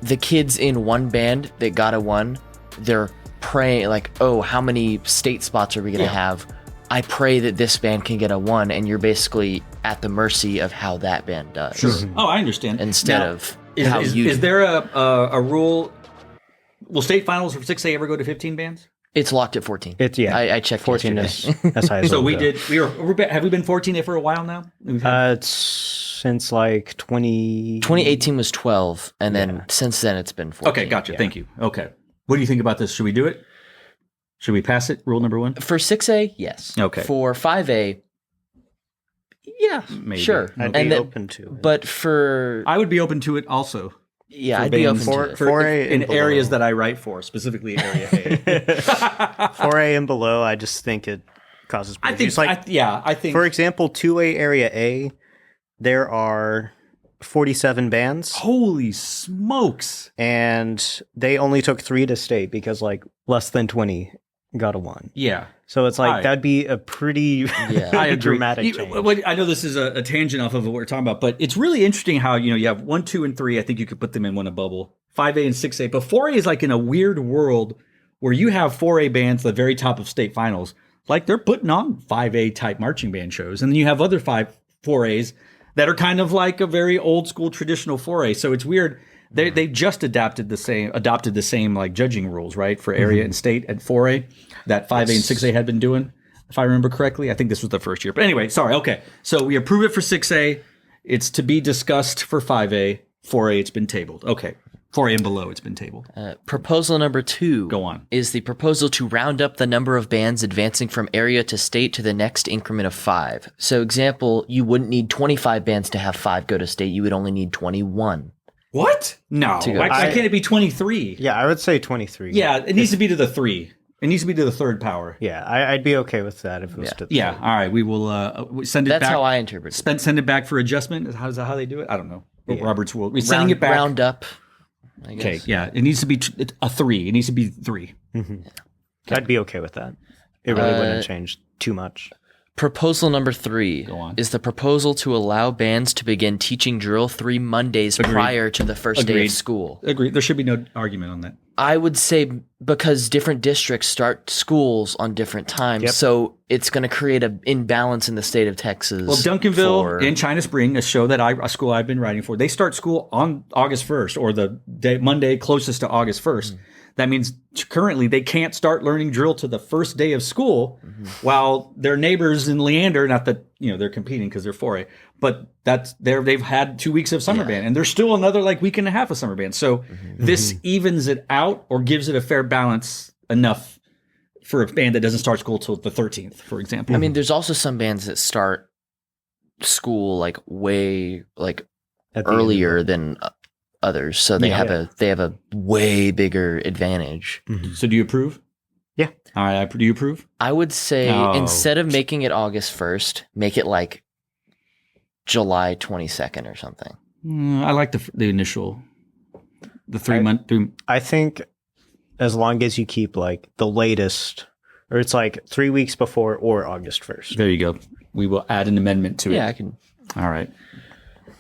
the kids in one band that got a 1, they're praying like, oh, how many state spots are we going to have? I pray that this band can get a 1, and you're basically at the mercy of how that band does. Sure. Oh, I understand. Instead Now, of how you is do. there a rule? Will state finals for 6A ever go to 15 bands? It's locked at 14. I checked 14 yesterday. is as high as So it'll we go. did. Have we been 14 for a while now? It's since like 2018 was 12, and then since then it's been 14. Okay, gotcha. Thank you. Okay. What do you think about this? Should we do it? Should we pass it? Rule number 1? For 6A, yes. Okay. For 5A, yeah, Maybe. sure. I'd And be then- open to it. But for I would be open to it also. yeah, for I'd be open bands to for- it. for- 4A in and areas below. that I write for, specifically Area A. 4A and below, I just think it causes I problems. think. Like, I think. for example, 2A Area A, there are 47 bands, Holy smokes! and they only took 3 to state because like less than 20 got a 1. Yeah. So it's like Right. that'd be a pretty I agree. dramatic change. I know this is a tangent off of what we're talking about, but it's really interesting how you have 1, 2, and 3. I think you could put them in one a bubble. 5A and 6A, but 4A is like in a weird world where you have 4A bands at the very top of state finals, like they're putting on 5A type marching band shows, and then you have other 4As that are kind of like a very old school traditional 4A. So it's weird. They just adopted the same like judging rules, right, for area and state at 4A that 5A and 6A had been doing, if I remember correctly. I think this was the first year. But anyway, sorry. Okay. So we approve it for 6A. It's to be discussed for 5A. 4A, it's been tabled. Okay. 4A and below, it's been tabled. Proposal number 2 Go on. is the proposal to round up the number of bands advancing from area to state to the next increment of 5. So example, you wouldn't need 25 bands to have 5 go to state. You would only need 21. What? No. go. Why can't it be 23? Yeah, I would say 23. Yeah, it needs to be to the 3. It needs to be to the third power. Yeah, I'd be okay with that if it was to the Yeah. All right. We will send it That's back. how I interpret it. Send it back for adjustment. Is that how they do it? I don't know. Robert's rule. We're sending it back. Round up, I guess. Okay. Yeah. It needs to be a 3. It needs to be 3. I'd be okay with that. It really wouldn't change too much. Proposal number 3 on. is the proposal to allow bands to begin teaching drill 3 Mondays prior to the first day Agreed. of school. Agreed. There should be no argument on that. I would say because different districts start schools on different times, so it's going to create an imbalance in the state of Texas. Well, Duncanville in China Spring, a school I've been writing for, they start school on August 1st or the Monday closest to August 1st. That means currently they can't start learning drill to the first day of school, while their neighbors in Leander, not that they're competing because they're 4A, but they've had 2 weeks of summer band, and there's still another like week and a half of summer band. So this evens it out or gives it a fair balance enough for a band that doesn't start school till the 13th, for example. I mean, there's also some bands that start school like way like At the end of earlier than others, so they have a way bigger advantage. So do you approve? Yeah. All right. Do you approve? I would say No. instead of making it August 1st, make it like July 22nd or something. I like the initial, the 3 month. I think as long as you keep like the latest, or it's like 3 weeks before or August 1st. There you go. We will add an amendment to it. Yeah, I can. All right.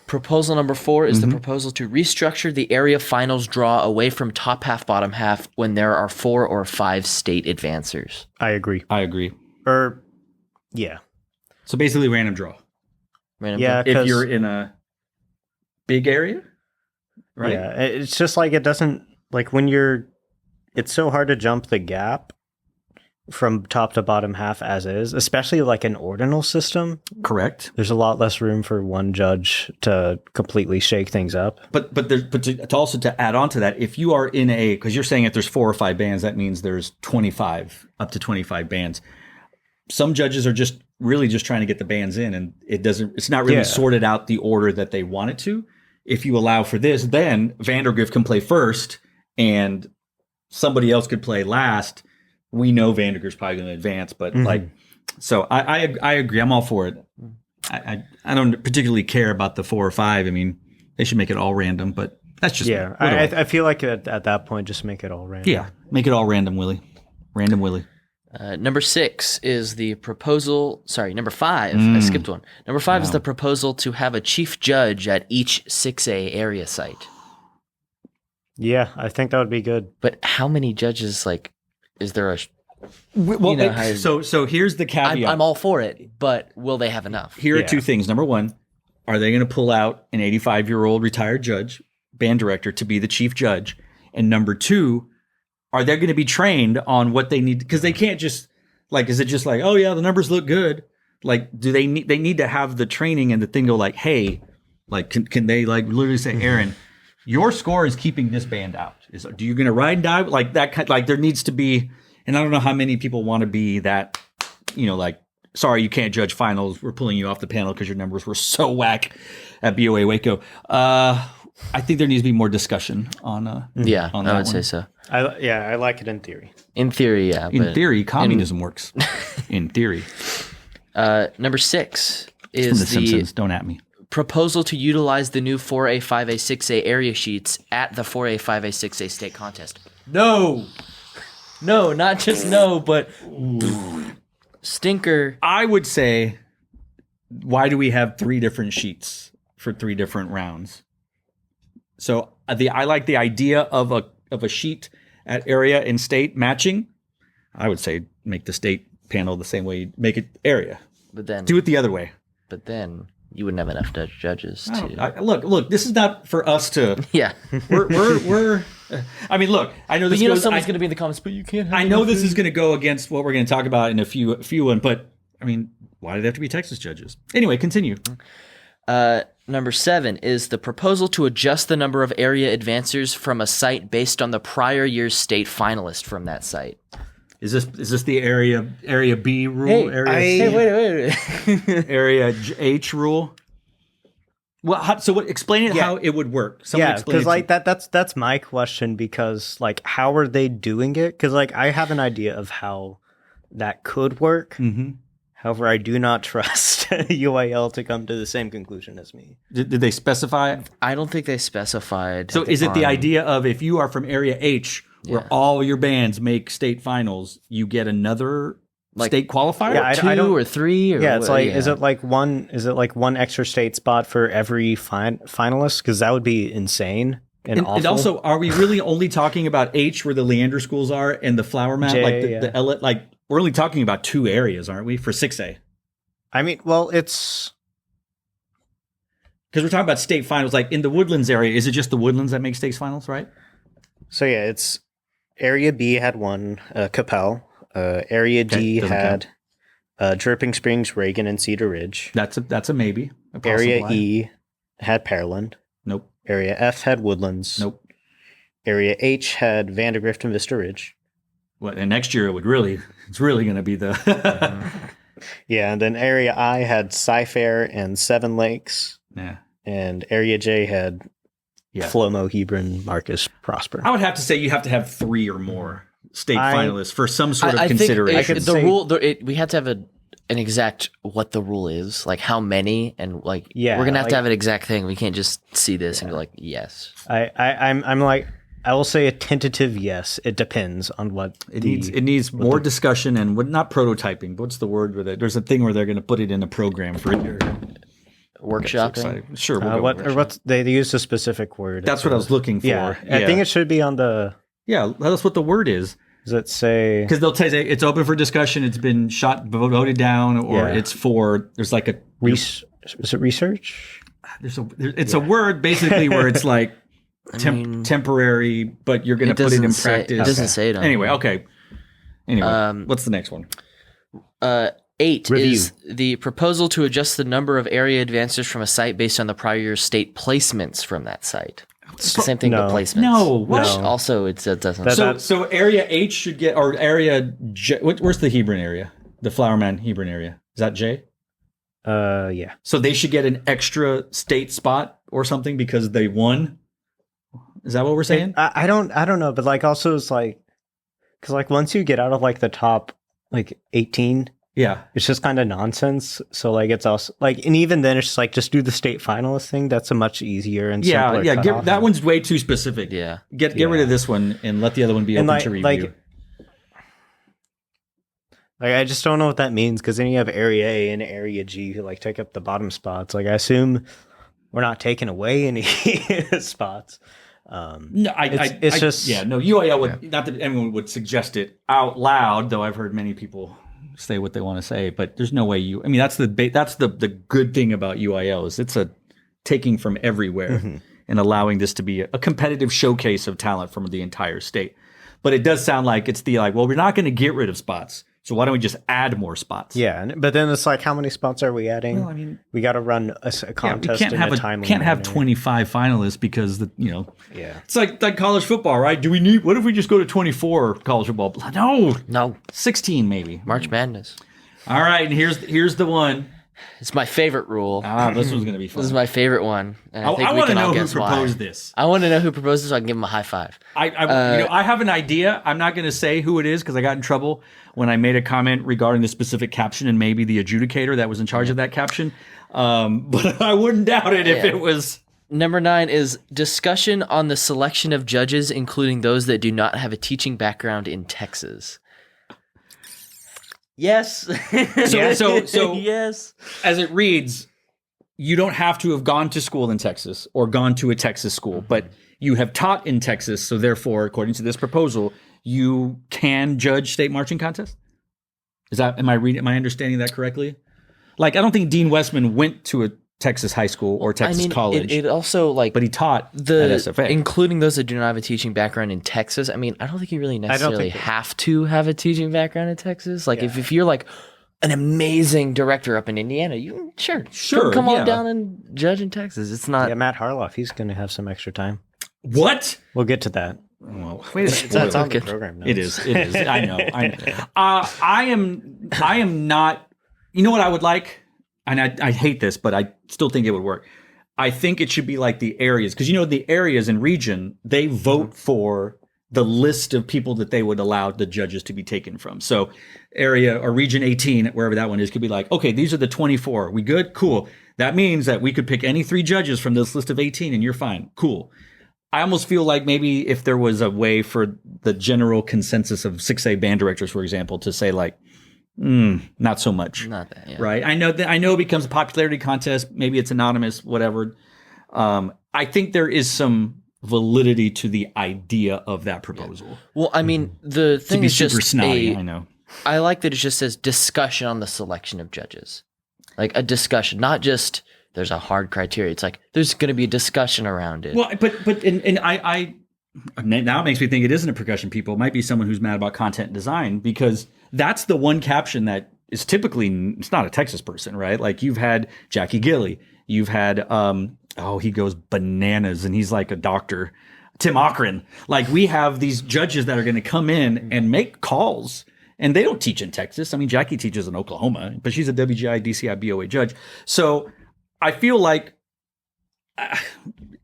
Proposal number 4 is the proposal to restructure the area finals draw away from top half, bottom half when there are 4 or 5 state advancers. I agree. I agree. Yeah. So basically, random draw. Random Yeah. If 'cause- you're in a big area, right? Yeah. It's just like it doesn't, like when it's so hard to jump the gap from top to bottom half as is, especially like an ordinal system. Correct. There's a lot less room for one judge to completely shake things up. But to also to add on to that, if you are in because you're saying if there's 4 or 5 bands, that means there's 25 up to 25 bands. Some judges are just really just trying to get the bands in, and it's not really sorted out the order that they want it to. If you allow for this, then Vandergrift can play first, and somebody else could play last. We know Vandergrift's probably going to advance, but so I agree. I'm all for it. I don't particularly care about the 4 or 5. I mean, they should make it all random, but that's just I feel like at that point, just make it all random. yeah, make it all random, Willie. Random Willie. Number 6 is the proposal. Sorry, number 5. I skipped one. Number 5 is the proposal to have a chief judge at each 6A area site. Yeah, I think that would be good. But how many judges? Like, is there a? Well, so here's the caveat. I'm all for it, but will they have enough? Here are two things. Number one, are they going to pull out an 85-year-old retired judge, band director, to be the chief judge? And number two, are they going to be trained on what they need? Because they can't just is it just like, oh yeah, the numbers look good? Like, do they need to have the training and the thing go like, hey, like, can they like literally say, Aaron, your score is keeping this band out? Do you going to ride and die like that? Like there needs to be, and I don't know how many people want to be that, like, sorry, you can't judge finals. We're pulling you off the panel because your numbers were so whack at BOA Waco. I think there needs to be more discussion on on that I would say so. I like it in theory. In theory, yeah. In theory, communism works. In theory. Number 6 is from The Simpsons. Don't at me. Proposal to utilize the new 4A, 5A, 6A area sheets at the 4A, 5A, 6A state contest. No, not just no, but stinker. I would say, why do we have 3 different sheets for 3 different rounds? So I like the idea of a sheet at area and state matching. I would say make the state panel the same way, make it area. But then do it the other way. But then you wouldn't have enough judges to look. This is not for us to. Yeah, we're. I mean, look. I know this. Someone's going to be in the comments, but you can't. I know this is going to go against what we're going to talk about in a few one, but I mean, why do they have to be Texas judges? Anyway, continue. Number 7 is the proposal to adjust the number of area advancers from a site based on the prior year's state finalist from that site. Is this the area B rule? Wait. Area H rule. Well, explain it how it would work. Because like that's my question. Because like, how are they doing it? Because like, I have an idea of how that could work. Mm-hmm. However, I do not trust UIL to come to the same conclusion as me. Did they specify? I don't think they specified. So is it the idea of if you are from Area H, where all your bands make state finals, you get another state qualifier? Yeah, 2 or 3? Or it's like, is it like one extra state spot for every finalist? Because that would be insane. And also, are we really only talking about H, where the Leander schools are, and the Flower Mound, the L, like? We're only talking about 2 areas, aren't we, for 6A? I mean, well, it's... Because we're talking about state finals. Like, in the Woodlands area, is it just the Woodlands that make state finals, right? So, yeah, it's... Area B had 1, Capel. Area D had Dripping Springs, Reagan, and Cedar Ridge. That's a maybe. Area E had Pearland. Nope. Area F had Woodlands. Nope. Area H had Vandergrift and Vista Ridge. What, and next year it's really going to be the... Yeah, and then Area I had Cy-Fair and Seven Lakes. Yeah. And Area J had Flomo, Hebron, Marcus, Prosper. I would have to say you have to have 3 or more state finalists for some sort of consideration. We have to have an exact what the rule is, like how many, and like we're going to have an exact thing. We can't just see this and go like, yes. I'm like... I will say a tentative yes. It depends on what it needs more discussion and not prototyping. What's the word with it? There's a thing where they're going to put it in a program for your workshopping. Sure. We'll they use a specific word. That's what I was looking for. Yeah. I think it should be on the. Yeah, tell us what the word is. Does it say? Because they'll say it's open for discussion. It's been voted down, or it's for. There's like a. Is it research? It's a word basically where it's like. Temporary, but you're going to put it in practice. It doesn't say it. Anyway, okay. Anyway, what's the next one? 8 is the proposal to adjust the number of area advancers from a site based on the prior year's state placements from that site. It's the same thing, but placements. No, what? Also, it doesn't. So Area H should get, or Area J. Where's the Hebron area? The Flower Mound Hebron area. Is that J? Yeah. So they should get an extra state spot or something because they won. Is that what we're saying? I don't know, but like also it's like, because like once you get out of like the top like 18, it's just kind of nonsense. So like it's also like, and even then it's just like just do the state finalist thing. That's a much easier and simpler that one's way too specific. Yeah, get rid of this one and let the other one be open to review. Like, I just don't know what that means, because then you have Area A and Area G who like take up the bottom spots. Like, I assume we're not taking away any spots. No, it's just UIL would not that anyone would suggest it out loud, though I've heard many people say what they want to say, but there's no way that's the good thing about UIL is it's a taking from everywhere and allowing this to be a competitive showcase of talent from the entire state. But it does sound like it's well, we're not going to get rid of spots, so why don't we just add more spots? Yeah, but then it's like, how many spots are we adding? Well, I mean, we got to run a contest in a timely can't have manner. 25 finalists because Yeah, it's like college football, right? What if we just go to 24 college football? No, 16 maybe. March Madness. All right, and here's the one. It's my favorite rule. This one's gonna be fun. This is my favorite one. And I think I we want to can all know who guess why. proposed this. I want to know who proposed this so I can give him a high five. I have an idea. I'm not going to say who it is because I got in trouble when I made a comment regarding the specific caption and maybe the adjudicator that was in charge of that caption. But I wouldn't doubt it if it was. Number 9 is discussion on the selection of judges, including those that do not have a teaching background in Texas. Yes. So yes. As it reads, you don't have to have gone to school in Texas or gone to a Texas school, but you have taught in Texas. So therefore, according to this proposal, you can judge state marching contests. Am I understanding that correctly? Like, I don't think Dean Westman went to a Texas high school or Texas college. It also but he taught at SFA. Including those that do not have a teaching background in Texas. I mean, I don't think you really necessarily have to have a teaching background in Texas. Like, if you're like an amazing director up in Indiana, you sure come on down and judge in Texas. It's not. Yeah, Matt Harloff, he's going to have some extra time. What? We'll get to that. Well, That's on the program notes. It is. I know. I am not. You know what I would like? And I hate this, but I still think it would work. I think it should be like the areas, because the areas in region, they vote for the list of people that they would allow the judges to be taken from. So area or region 18, wherever that one is, could be like, okay, these are the 24. We good? Cool. That means that we could pick any 3 judges from this list of 18 and you're fine. Cool. I almost feel like maybe if there was a way for the general consensus of 6A band directors, for example, to say like, not so much. Not that, yeah. Right? I know it becomes a popularity contest. Maybe it's anonymous, whatever. I think there is some validity to the idea of that proposal. Yeah. Well, I mean, the thing is super just snotty, I know. I like that it just says discussion on the selection of judges. Like a discussion, not just there's a hard criteria. It's like there's going to be a discussion around it. Well, but I now it makes me think it isn't a percussion people. It might be someone who's mad about content design, because that's the one caption that is typically, it's not a Texas person, right? Like you've had Jackie Gilly, you've had he goes bananas and he's like a doctor, Tim Cochran. Like we have these judges that are going to come in and make calls, and they don't teach in Texas. I mean, Jackie teaches in Oklahoma, but she's a WGI DCI BOA judge. So I feel like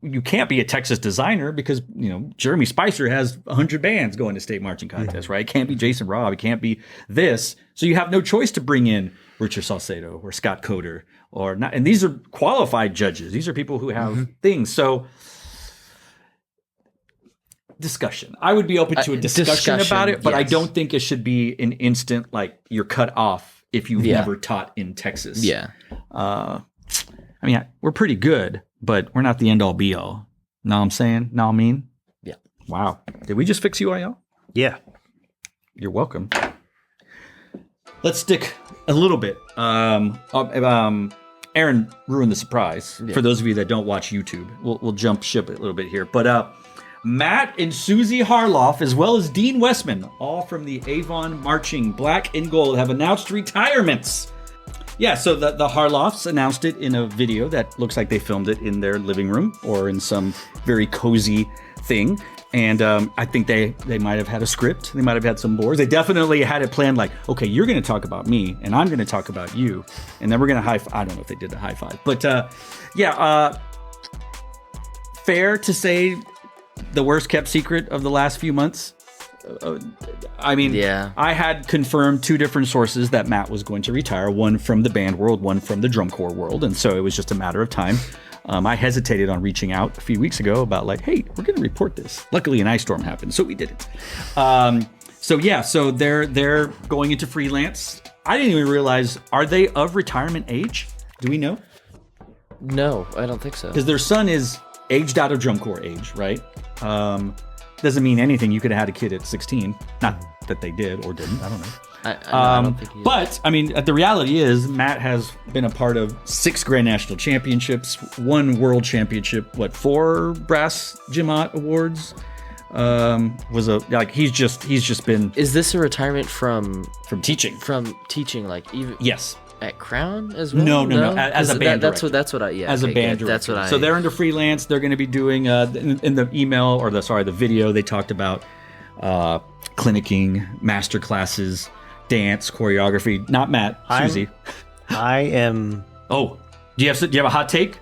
you can't be a Texas designer because, Jeremy Spicer has 100 bands going to state marching contests, right? It can't be Jason Robb. It can't be this. So you have no choice to bring in Richard Salcedo or Scott Coder or not. And these are qualified judges. These are people who have things. So discussion. I would be open to a discussion about it, but I don't think it should be an instant, like you're cut off if you've never taught in Texas. Yeah. I mean, we're pretty good, but we're not the end all be all. Know what I'm saying? Know what I mean? Yeah. Wow. Did we just fix UIL? Yeah. You're welcome. Let's stick a little bit. Aaron ruined the surprise. For those of you that don't watch YouTube, we'll jump ship a little bit here. But Matt and Susie Harloff, as well as Dean Westman, all from the Avon Marching Black and Gold, have announced retirements. Yeah, so the Harloffs announced it in a video that looks like they filmed it in their living room or in some very cozy thing. And I think they might have had a script. They might have had some boards. They definitely had it planned like, okay, you're going to talk about me and I'm going to talk about you. And then we're going to high five. I don't know if they did the high five. But fair to say the worst kept secret of the last few months. I had confirmed 2 different sources that Matt was going to retire, one from the band world, one from the drum corps world. And so it was just a matter of time. I hesitated on reaching out a few weeks ago about like, hey, we're going to report this. Luckily, an ice storm happened, so we did it. So yeah, so they're going into freelance. I didn't even realize, are they of retirement age? Do we know? No, I don't think so. Because their son is aged out of drum corps age, right? Doesn't mean anything. You could have had a kid at 16. Not that they did or didn't. I don't know. I don't think he is. But, I mean, the reality is Matt has been a part of 6 Grand National Championships, 1 World Championship, 4 Brass Jimot Awards. He's just been... Is this a retirement from teaching? From teaching, like even... Yes. At Crown as well? No. As a band director. That's what I. Yeah. As a band director. That's what I. So they're into freelance. They're going to be doing in the email or the video. They talked about clinicking, master classes, dance, choreography. Not Matt. Susie. I am. Oh, do you have a hot take?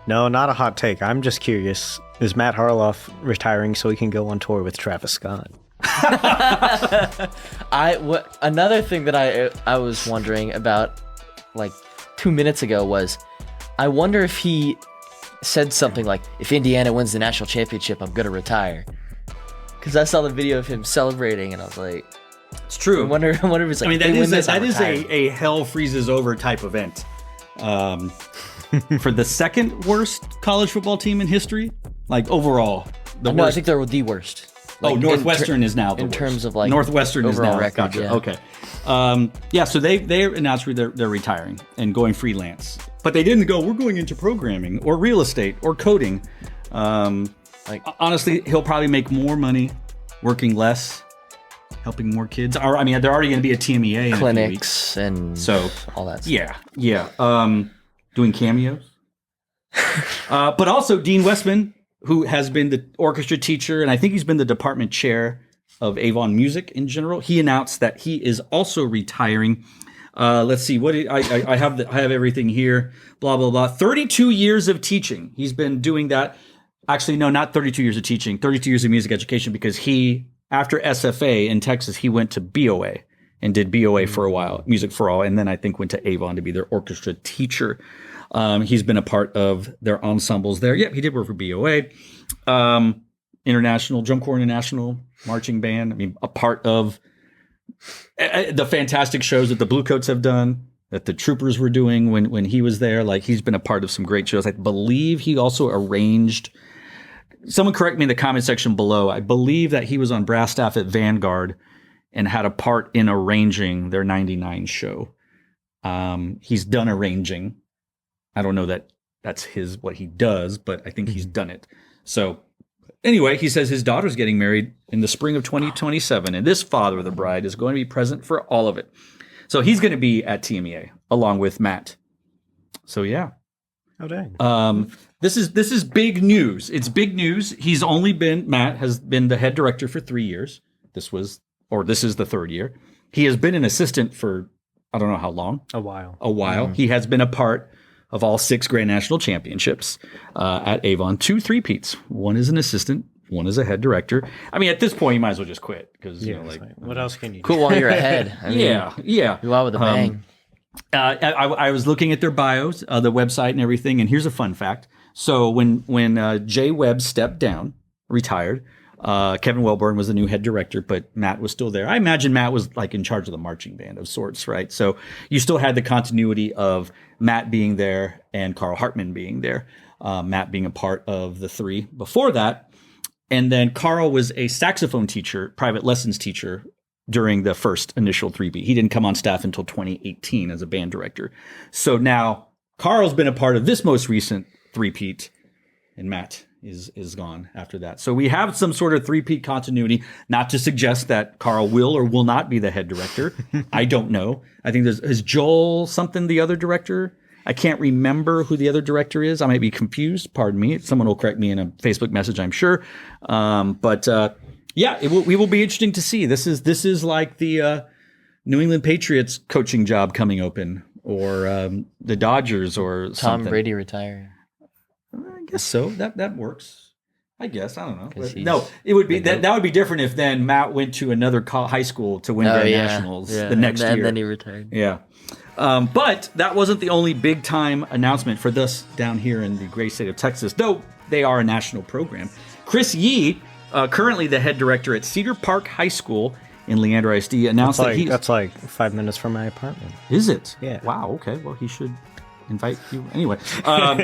No, not a hot take. I'm just curious. Is Matt Harloff retiring so he can go on tour with Travis Scott? Another thing that I was wondering about like 2 minutes ago was, I wonder if he said something like, if Indiana wins the national championship, I'm gonna retire. Because I saw the video of him celebrating and I was like, it's true. I wonder if it's like, I mean, that is a hell freezes over type event. For the second worst college football team in history, like overall, I think they're the worst. Like, Northwestern is now the in worst. Terms of like Northwestern is now record, gotcha. Yeah. Okay, so they announced they're retiring and going freelance, but they didn't go, we're going into programming or real estate or coding. Honestly, he'll probably make more money working less, helping more kids. Or, I mean, they're already going to be a TMEA in clinics a few weeks. and so all that stuff. Yeah. Doing cameos, but also Dean Westman, who has been the orchestra teacher, and I think he's been the department chair of Avon Music in general. He announced that he is also retiring. Let's see, I have everything here. Blah blah blah. 32 years of teaching. He's been doing that. Actually, no, not 32 years of teaching. 32 years of music education, because after SFA in Texas, he went to BOA and did BOA for a while, Music for All, and then I think went to Avon to be their orchestra teacher. He's been a part of their ensembles there. Yep, he did work for BOA. International, Drum Corps International, Marching Band. I mean, a part of the fantastic shows that the Bluecoats have done, that the Troopers were doing when he was there. Like, he's been a part of some great shows. I believe he also arranged, someone correct me in the comment section below, I believe that he was on brass staff at Vanguard and had a part in arranging their 99 show. He's done arranging. I don't know that that's what he does, but I think he's done it. So anyway, he says his daughter's getting married in the spring of 2027, and this father of the bride is going to be present for all of it. So he's going to be at TMEA along with Matt. So yeah. Oh dang. This is big news. It's big news. Matt has been the head director for 3 years. This is the 3rd year. He has been an assistant for, I don't know how long. A while. Mm-hmm. He has been a part of all 6 Grand National Championships at Avon. 2 3-peats. One is an assistant, one is a head director. I mean, at this point, you might as well just quit, because what else can you do? Cool while you're ahead. I mean, yeah. You out with a bang. I was looking at their bios, the website and everything, and here's a fun fact. So when Jay Webb stepped down, retired, Kevin Wellborn was the new head director, but Matt was still there. I imagine Matt was like in charge of the marching band of sorts, right? So you still had the continuity of Matt being there and Carl Hartman being there, Matt being a part of the 3 before that. And then Carl was a saxophone teacher, private lessons teacher during the first initial 3-peat. He didn't come on staff until 2018 as a band director. So now Carl's been a part of this most recent 3-peat, and Matt is gone after that. So we have some sort of 3-peat continuity, not to suggest that Carl will or will not be the head director. I don't know. I think is Joel something the other director? I can't remember who the other director is. I might be confused. Pardon me. Someone will correct me in a Facebook message, I'm sure. Yeah, we will be interesting to see. This is like the New England Patriots coaching job coming open, or the Dodgers, or something. Tom Brady retired. I guess so. That works. I guess. I don't know. No, it would be that would be different if then Matt went to another high school to win their nationals the next year. And then he retired. Yeah. But that wasn't the only big time announcement for this down here in the great state of Texas, though they are a national program. Chris Yee, currently the head director at Cedar Park High School in Leander ISD, announced that's like 5 minutes from my apartment. Is it? Yeah. Wow. Okay. Well, he should invite you anyway.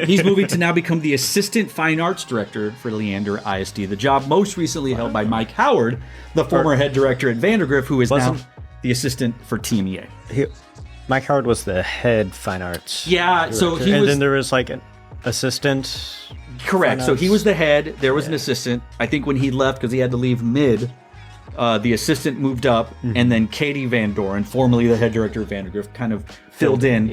He's moving to now become the assistant fine arts director for Leander ISD, the job most recently held by Mike Howard, the former head director at Vandergrift, who is now the assistant for TMEA. Mike Howard was the head fine arts. Yeah. director. So he and was. then there was like an assistant. Correct. So he was the head. There was an assistant. I think when he left, because he had to leave mid, the assistant moved up, and then Katie Van Doren, formerly the head director of Vandergrift, kind of filled in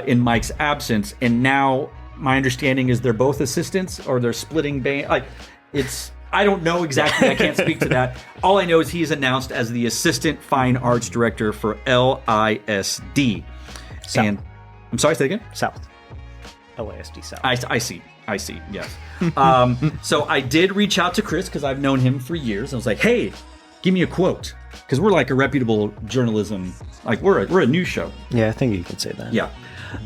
in Mike's absence. And now my understanding is they're both assistants, or they're splitting band. Like, I don't know exactly. I can't speak to that. All I know is he's announced as the assistant fine arts director for LISD. South. And I'm sorry, say again. South. LASD South. I see. Yes. So I did reach out to Chris because I've known him for years. I was like, hey, give me a quote. Because we're like a reputable journalism, like we're a news show. Yeah, I think you can say that. Yeah.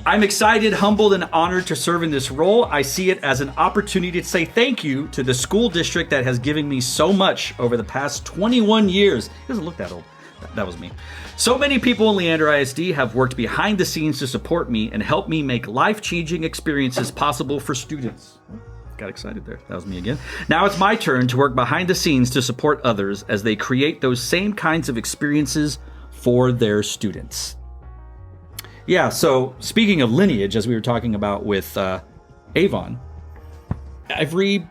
I'm excited, humbled, and honored to serve in this role. I see it as an opportunity to say thank you to the school district that has given me so much over the past 21 years. He doesn't look that old. That was me. So many people in Leander ISD have worked behind the scenes to support me and help me make life-changing experiences possible for students. Got excited there. That was me again. Now it's my turn to work behind the scenes to support others as they create those same kinds of experiences for their students. Yeah, so speaking of lineage, as we were talking about with Avon, every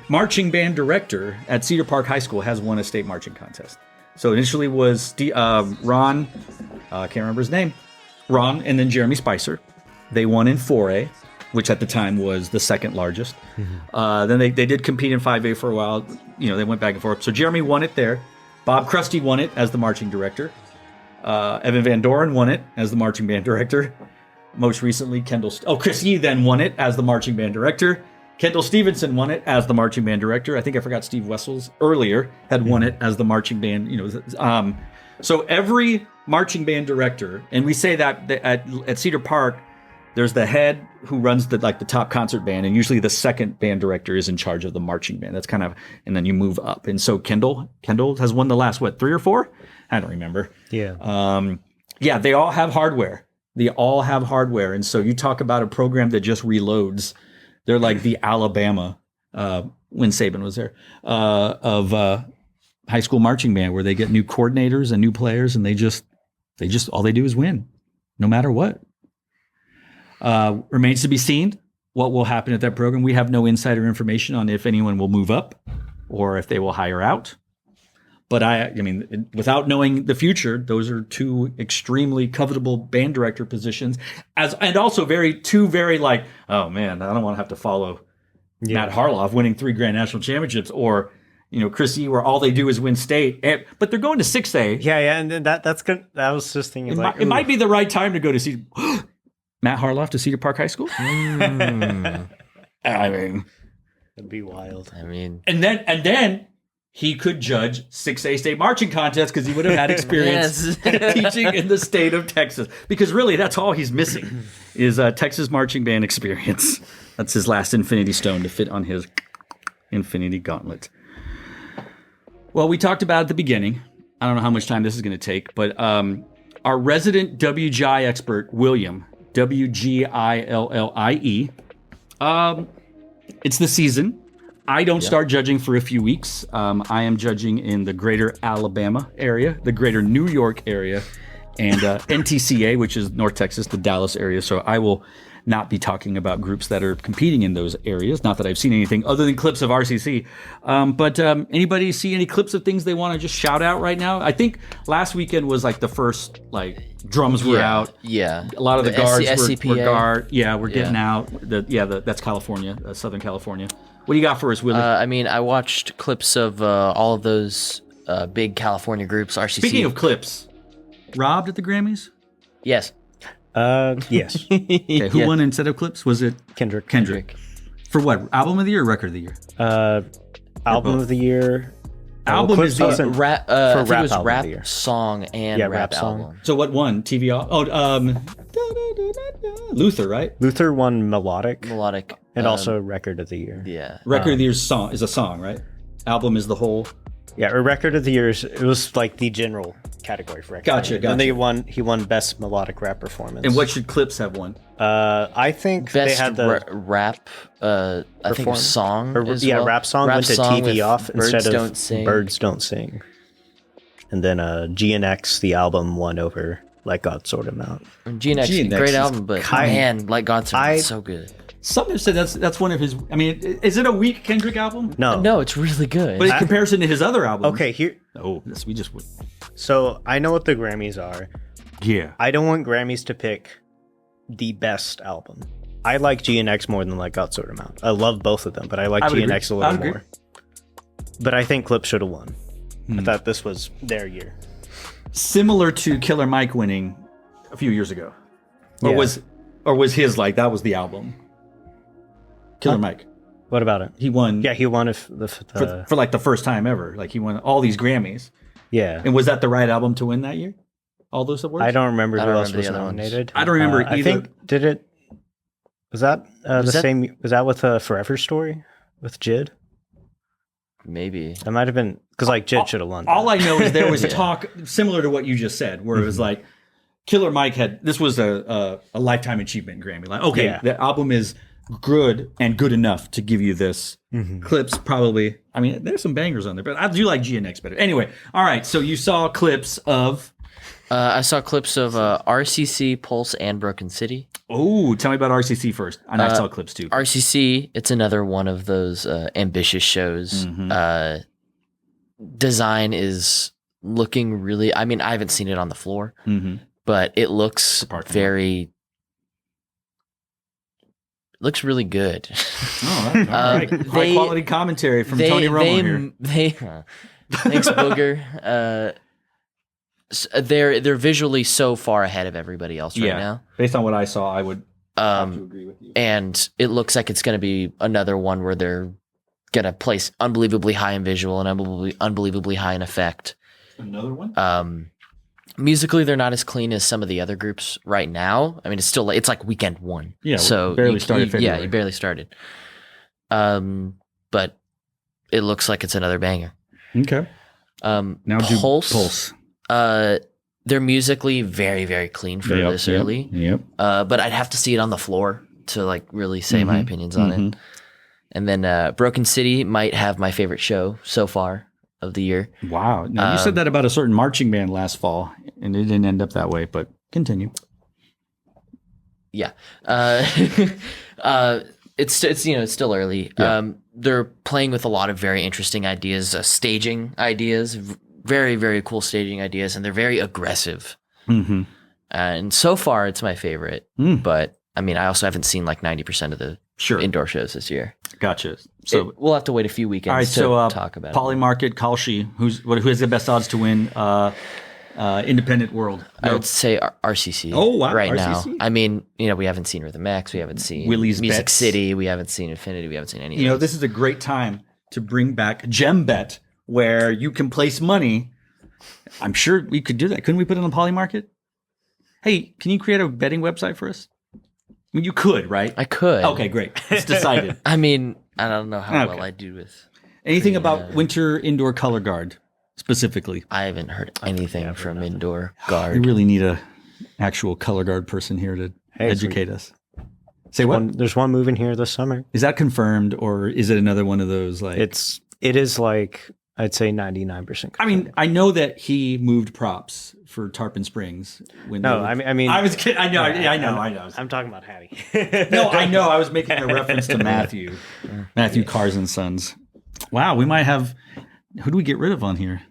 marching band director at Cedar Park High School has won a state marching contest. So initially was Ron, I can't remember his name, Ron, and then Jeremy Spicer. They won in 4A, which at the time was the second largest. Then they did compete in 5A for a while. You know, they went back and forth. So Jeremy won it there. Bob Krusty won it as the marching director. Evan Van Doren won it as the marching band director. Most recently, Chris Yee then won it as the marching band director. Kendall Stevenson won it as the marching band director. I think I forgot Steve Wessels earlier had won it as the marching band. You know, so every marching band director, and we say that at Cedar Park, there's the head who runs the top concert band, and usually the second band director is in charge of the marching band. That's kind of, and then you move up. And so Kendall has won the last 3 or 4? I don't remember. Yeah. Yeah, they all have hardware. And so you talk about a program that just reloads. They're like the Alabama, when Saban was there, of high school marching band, where they get new coordinators and new players, and they just all they do is win, no matter what. Remains to be seen what will happen at that program. We have no insider information on if anyone will move up or if they will hire out. But I mean, without knowing the future, those are two extremely covetable band director positions, and also two very like, oh man, I don't want to have to follow Matt Harloff winning 3 Grand National Championships, or Chris Yee, where all they do is win state, but they're going to 6A. Yeah, and that's good. I was just thinking, it might be the right time to go to see Matt Harloff to Cedar Park High School. I mean, it'd be wild. I mean, and then he could judge 6A state marching contests because he would have had experience teaching in the state of Texas. Because really, that's all he's missing is Texas marching band experience. That's his last Infinity Stone to fit on his Infinity Gauntlet. Well, we talked about at the beginning. I don't know how much time this is going to take, but our resident WGI expert, William, WGILLIE, it's the season. I don't start judging for a few weeks. I am judging in the greater Alabama area, the greater New York area, and NTCA, which is North Texas, the Dallas area. So I will not be talking about groups that are competing in those areas. Not that I've seen anything other than clips of RCC. But anybody see any clips of things they want to just shout out right now? I think last weekend was like the first, drums were out. Yeah. A lot of the guards were guard. Yeah, we're getting out. That's California, Southern California. What do you got for us, Willie? I mean, I watched clips of all of those big California groups, RCC. Speaking of clips, robbed at the Grammys? Yes. Yes. Okay, who won instead of clips? Was it Kendrick? For what? Album of the year or record of the year? Album of the year. Album is the rap. For I think it was rap rap of the year. song and rap song. album. So what won? TV? Luther, right? Luther won melodic Melodic. and also record of the year. Yeah. Record of the year is a song, right? Album is the whole. Yeah, or record of the years. It was like the general category for record. Gotcha. And he won best melodic rap performance. And what should Clips have won? I think Best they had the rap. I think perform- song. or, as yeah, well. rap song went to song TV with Off Birds instead of Don't Sing. Birds Don't Sing. And then GNX, the album, won over Like God Sorted Him Out. GNX, GNX great is album, but man, Like God Sorted Him Out, so good. Some have said that's one of his. I mean, is it a weak Kendrick album? No, it's really good. But in comparison to his other albums. Okay, here. Oh, we just. So I know what the Grammys are. Yeah. I don't want Grammys to pick the best album. I like GNX more than Like God Sorted Him Out. I love both of them, but I like GNX a little more. But I think Clips should have won. I thought this was their year. Similar to Killer Mike winning a few years ago, or was his like that was the album? Killer Mike. What about it? He won. Yeah, he won for like the first time ever. Like he won all these Grammys. Yeah. And was that the right album to win that year? All those awards? I don't remember who else remember was the other ones. nominated. I don't remember either. I think was that same? Was that with Forever Story with Jid? Maybe. That might have been because like Jid should have won. All I know is there was talk similar to what you just said, where it was like Killer Mike had this was a lifetime achievement Grammy. Like, okay, the album is good and good enough to give you this. Clips probably. I mean, there's some bangers on there, but I do like GNX better. Anyway, all right. So you saw clips of. I saw clips of RCC, Pulse, and Broken City. Oh, tell me about RCC first. And I saw clips too. RCC, it's another one of those ambitious shows. Design is looking really. I mean, I haven't seen it on the floor, but it looks looks really good. Oh, all right. High quality commentary from Tony Romo here. Thanks, Booger. They're visually so far ahead of everybody else right now. Based on what I saw, I would have to agree with you. And it looks like it's going to be another one where they're going to place unbelievably high in visual and unbelievably high in effect. Another one? Musically, they're not as clean as some of the other groups right now. I mean, it's like weekend one. Yeah, so barely started February. Yeah, you barely started. But it looks like it's another banger. Okay. Now Pulse. They're musically very, very clean for this early. Yep. But I'd have to see it on the floor to like really say my opinions on it. And then Broken City might have my favorite show so far of the year. Wow. Now you said that about a certain marching band last fall, and it didn't end up that way. But continue. Yeah. It's still early. Yeah. They're playing with a lot of very interesting ideas, staging ideas, very, very cool staging ideas, and they're very aggressive. And so far, it's my favorite. But I mean, I also haven't seen like 90% of the indoor shows this year. Gotcha. So we'll have to wait a few weekends to talk about Polymarket, Kalshi, who has the best odds to win Independent World? I would say RCC. Oh, wow. Right RCC? now. I mean, we haven't seen Rhythm X, we haven't seen Willie's Music Bets. City, we haven't seen Infinity, we haven't seen any of those. This is a great time to bring back Gem Bet, where you can place money. I'm sure we could do that. Couldn't we put it on Polymarket? Hey, can you create a betting website for us? I mean, you could, right? I could. Okay, great. It's decided. I mean, I don't know how well I do with. Anything about winter indoor color guard specifically? I haven't heard anything from Indoor We Guard. really need a actual color guard person here to educate us. Say what? There's one moving here this summer. Is that confirmed, or is it another one of those like? It is like I'd say 99%. I mean, I know that he moved props for Tarpon Springs. I mean, I was kidding. I know. I know. I'm talking about Hattie. No, I know. I was making a reference to Matthew Cars and Sons. Wow, we might have. Who do we get rid of on here?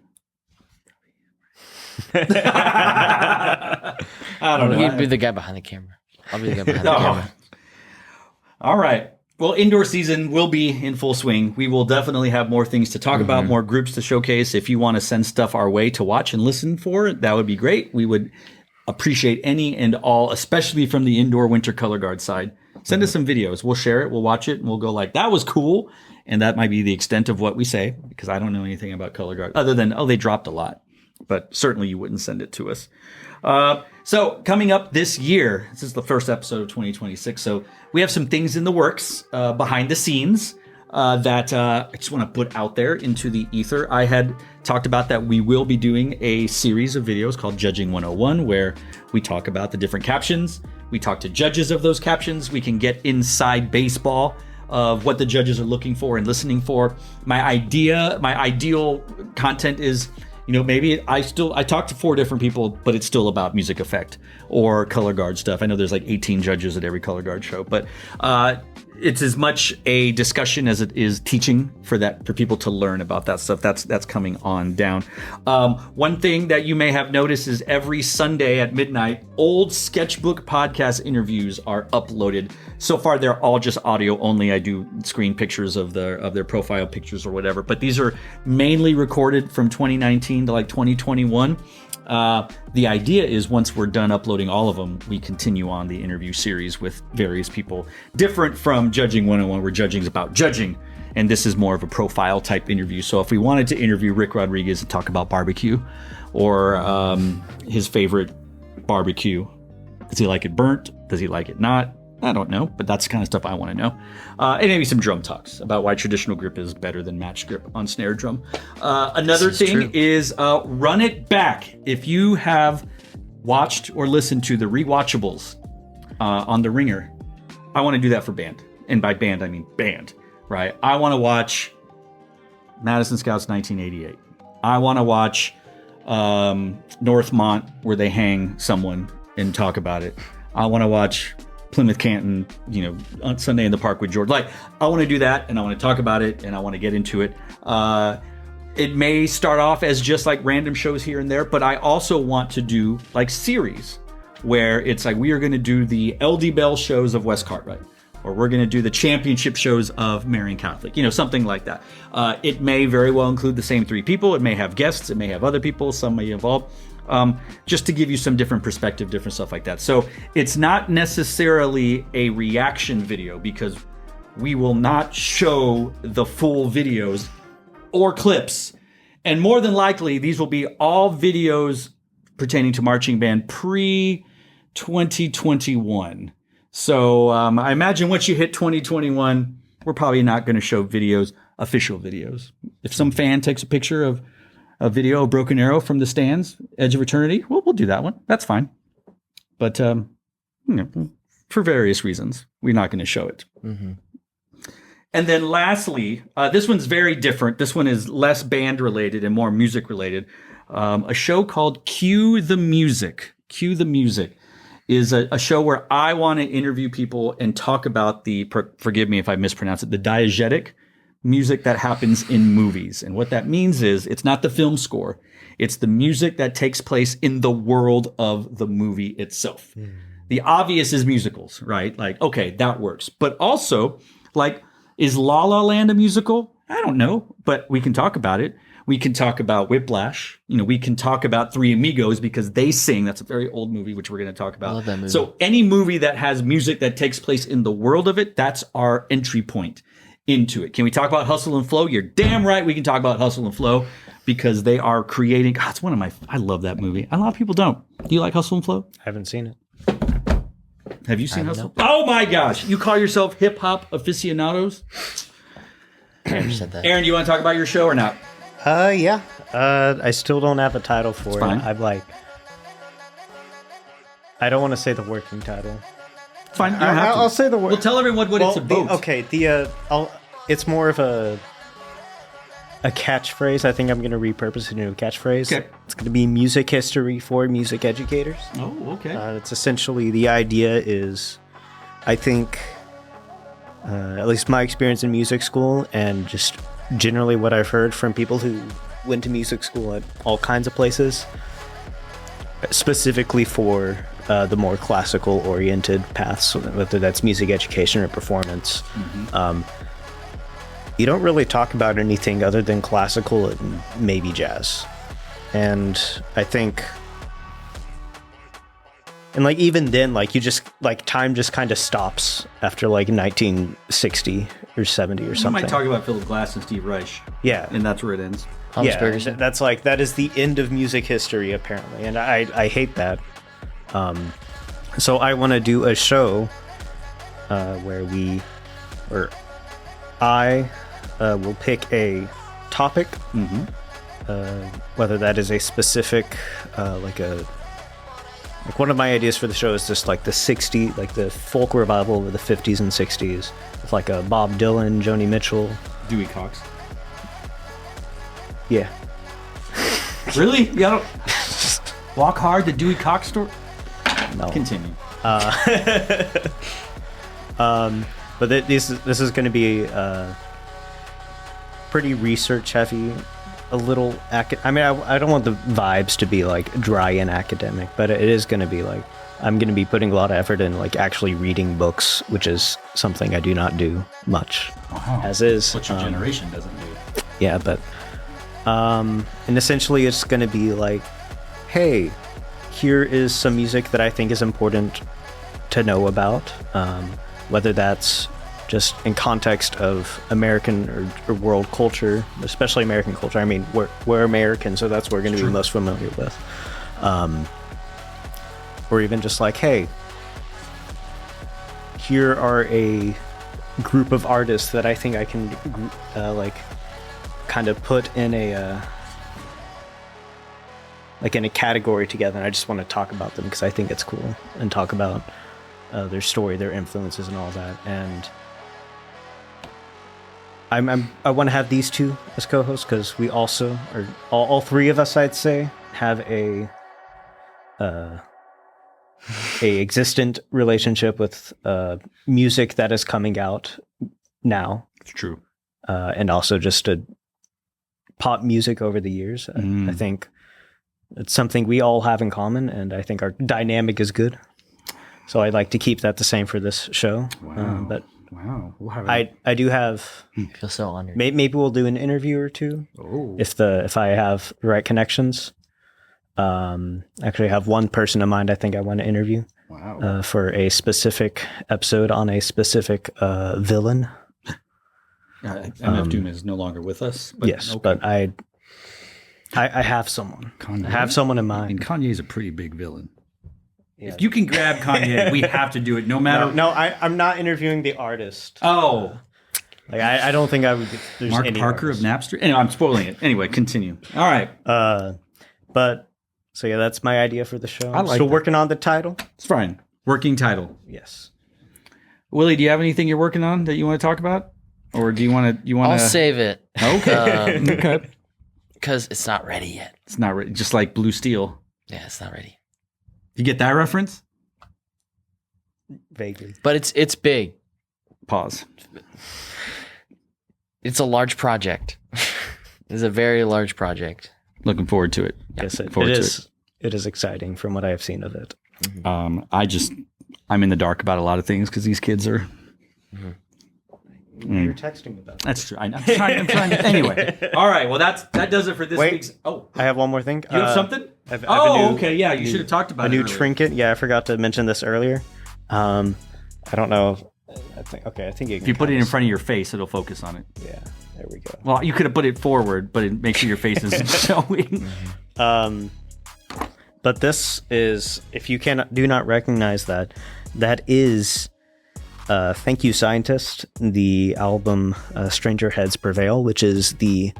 I don't know. You'd be the guy behind the camera. I'll be the guy behind the camera. All right. Well, indoor season will be in full swing. We will definitely have more things to talk about, more groups to showcase. If you want to send stuff our way to watch and listen for, that would be great. We would appreciate any and all, especially from the indoor winter color guard side. Send us some videos. We'll share it. We'll watch it, and we'll go like, that was cool. And that might be the extent of what we say, because I don't know anything about color guard other than, they dropped a lot. But certainly you wouldn't send it to us. So coming up this year, this is the first episode of 2026. So we have some things in the works behind the scenes. that I just want to put out there into the ether. I had talked about that we will be doing a series of videos called Judging 101, where we talk about the different captions. We talk to judges of those captions. We can get inside baseball of what the judges are looking for and listening for. My ideal content is, maybe I talked to 4 different people, but it's still about music effect or color guard stuff. I know there's like 18 judges at every color guard show, but it's as much a discussion as it is teaching for people to learn about that stuff. That's coming on down. One thing that you may have noticed is every Sunday at midnight, old sketchbook podcast interviews are uploaded. So far, they're all just audio only. I do screen pictures of their profile pictures or whatever, but these are mainly recorded from 2019 to like 2021. The idea is once we're done uploading all of them, we continue on the interview series with various people. Different from Judging 101, where judging is about judging, and this is more of a profile type interview. So if we wanted to interview Rick Rodriguez and talk about barbecue or his favorite barbecue, does he like it burnt? Does he like it not? I don't know, but that's the kind of stuff I want to know. And maybe some drum talks about why traditional grip is better than match grip on snare drum. Another thing is run it back. If you have watched or listened to the rewatchables on The Ringer, I want to do that for band. And by band, I mean band, right? I want to watch Madison Scouts 1988. I want to watch Northmont, where they hang someone and talk about it. I want to watch Plymouth Canton, on Sunday in the Park with George. Like, I want to do that, and I want to talk about it, and I want to get into it. It may start off as just like random shows here and there, but I also want to do like series where it's like we are going to do the LD Bell shows of West Cartwright, or we're going to do the championship shows of Marian Catholic, something like that. It may very well include the same 3 people. It may have guests. It may have other people. Some may involve. Just to give you some different perspective, different stuff like that. So it's not necessarily a reaction video, because we will not show the full videos or clips. And more than likely, these will be all videos pertaining to marching band pre-2021. So I imagine once you hit 2021, we're probably not going to show videos, official videos. If some fan takes a picture of a video of Broken Arrow from the stands, Edge of Eternity, we'll do that one. That's fine. But for various reasons, we're not going to show it. Mm-hmm. And then lastly, this one's very different. This one is less band related and more music related. A show called Cue the Music. Cue the Music is a show where I want to interview people and talk about forgive me if I mispronounce it, the diegetic music that happens in movies. And what that means is it's not the film score. It's the music that takes place in the world of the movie itself. The obvious is musicals, right? Like, okay, that works. But also, like, is La La Land a musical? I don't know, but we can talk about it. We can talk about Whiplash. We can talk about Three Amigos because they sing. That's a very old movie, which we're going to talk about. I love that movie. So any movie that has music that takes place in the world of it, that's our entry point into it. Can we talk about Hustle and Flow? You're damn right we can talk about Hustle and Flow, because they are creating. God, it's one of my. I love that movie. A lot of people don't. Do you like Hustle and Flow? I haven't seen it. Have you seen Hustle? Oh my gosh! You call yourself hip hop aficionados? Aaron said that. Aaron, you want to talk about your show or not? Yeah. I still don't have a title for it's it. Fine. I don't want to say the working title. Fine, you don't have to. I'll say the word. Well, tell everyone what it's about. It's more of a catchphrase. I think I'm going to repurpose it into a catchphrase. Okay. It's going to be music history for music educators. Oh, okay. It's essentially, the idea is, I think, at least my experience in music school and just generally what I've heard from people who went to music school at all kinds of places, specifically for the more classical oriented paths, whether that's music education or performance. Mm-hmm. You don't really talk about anything other than classical and maybe jazz. And I think, and like even then, like you just, like time just kind of stops after like 1960 or 70 or something. You might talk about Philip Glass and Steve Reich. Yeah. And that's where it ends. That's like, that is the end of music history apparently. And I hate that. So I want to do a show where I we'll pick a topic, whether that is a specific, like one of my ideas for the show is just like the folk revival of the 50s and 60s, with like a Bob Dylan, Joni Mitchell, Dewey Cox. Yeah. Really? You don't Walk Hard, the Dewey Cox story? No. Continue. But this is going to be pretty research heavy, a little I don't want the vibes to be like dry and academic, but it is going to be like I'm going to be putting a lot of effort in like actually reading books, which is something I do not do much. Wow. As is what your generation doesn't do. Yeah, but and essentially it's going to be like, hey, here is some music that I think is important to know about, whether that's just in context of American or world culture, especially American culture. I mean, we're American, so that's what we're going to be most familiar with. Or even just like, hey, here are a group of artists that I think I can like kind of put in a like in a category together, and I just want to talk about them because I think it's cool, and talk about their story, their influences, and all that. And I want to have these two as co-hosts because we also, or all three of us, I'd say, have a existent relationship with music that is coming out now. It's true. And also just pop music over the years. I think it's something we all have in common, and I think our dynamic is good. So I'd like to keep that the same for this show. Wow. But we'll have I do have. I feel so honored. Maybe we'll do an interview or two if I have the right connections. Actually, I have one person in mind I think I want to interview. Wow. For a specific episode on a specific villain. MF Doom is no longer with us. But yes, okay. But I have someone. Kanye? I have someone in mind. And Kanye's a pretty big villain. Yeah. If you can grab Kanye, we have to do it, no matter. No, I'm not interviewing the artist. Oh, like I don't think I would. There's Mark any Parker artist. of Napster. Anyway, I'm spoiling it. Anyway, continue. All right. But so yeah, that's my idea for the show. I like Still that. working on the title. It's fine. Working title. Yes. Willie, do you have anything you're working on that you want to talk about, or do you want to? I'll save it. Okay. Okay. Because it's not ready yet. It's not ready. Just like Blue Steel. Yeah, it's not ready. You get that reference? Vaguely. But it's big. Pause. It's a large project. It's a very large project. Looking forward to it. Yes, it Forward to is. It is exciting from what I have seen of it. I'm in the dark about a lot of things because these kids are. You're texting me about that. That's true. I'm trying to. Anyway. All right. Well, that does it for this week's. Oh, I have one more thing. you have something? I have a new, okay. Yeah, you should have talked about a it new earlier. trinket. Yeah, I forgot to mention this earlier. I don't know. I think you can. If you put it in front of your face, it'll focus on it. Yeah, there we go. Well, you could have put it forward, but it makes sure your face isn't showing. But this is, if you do not recognize that is Thank You Scientist, the album Stranger Heads Prevail, which is the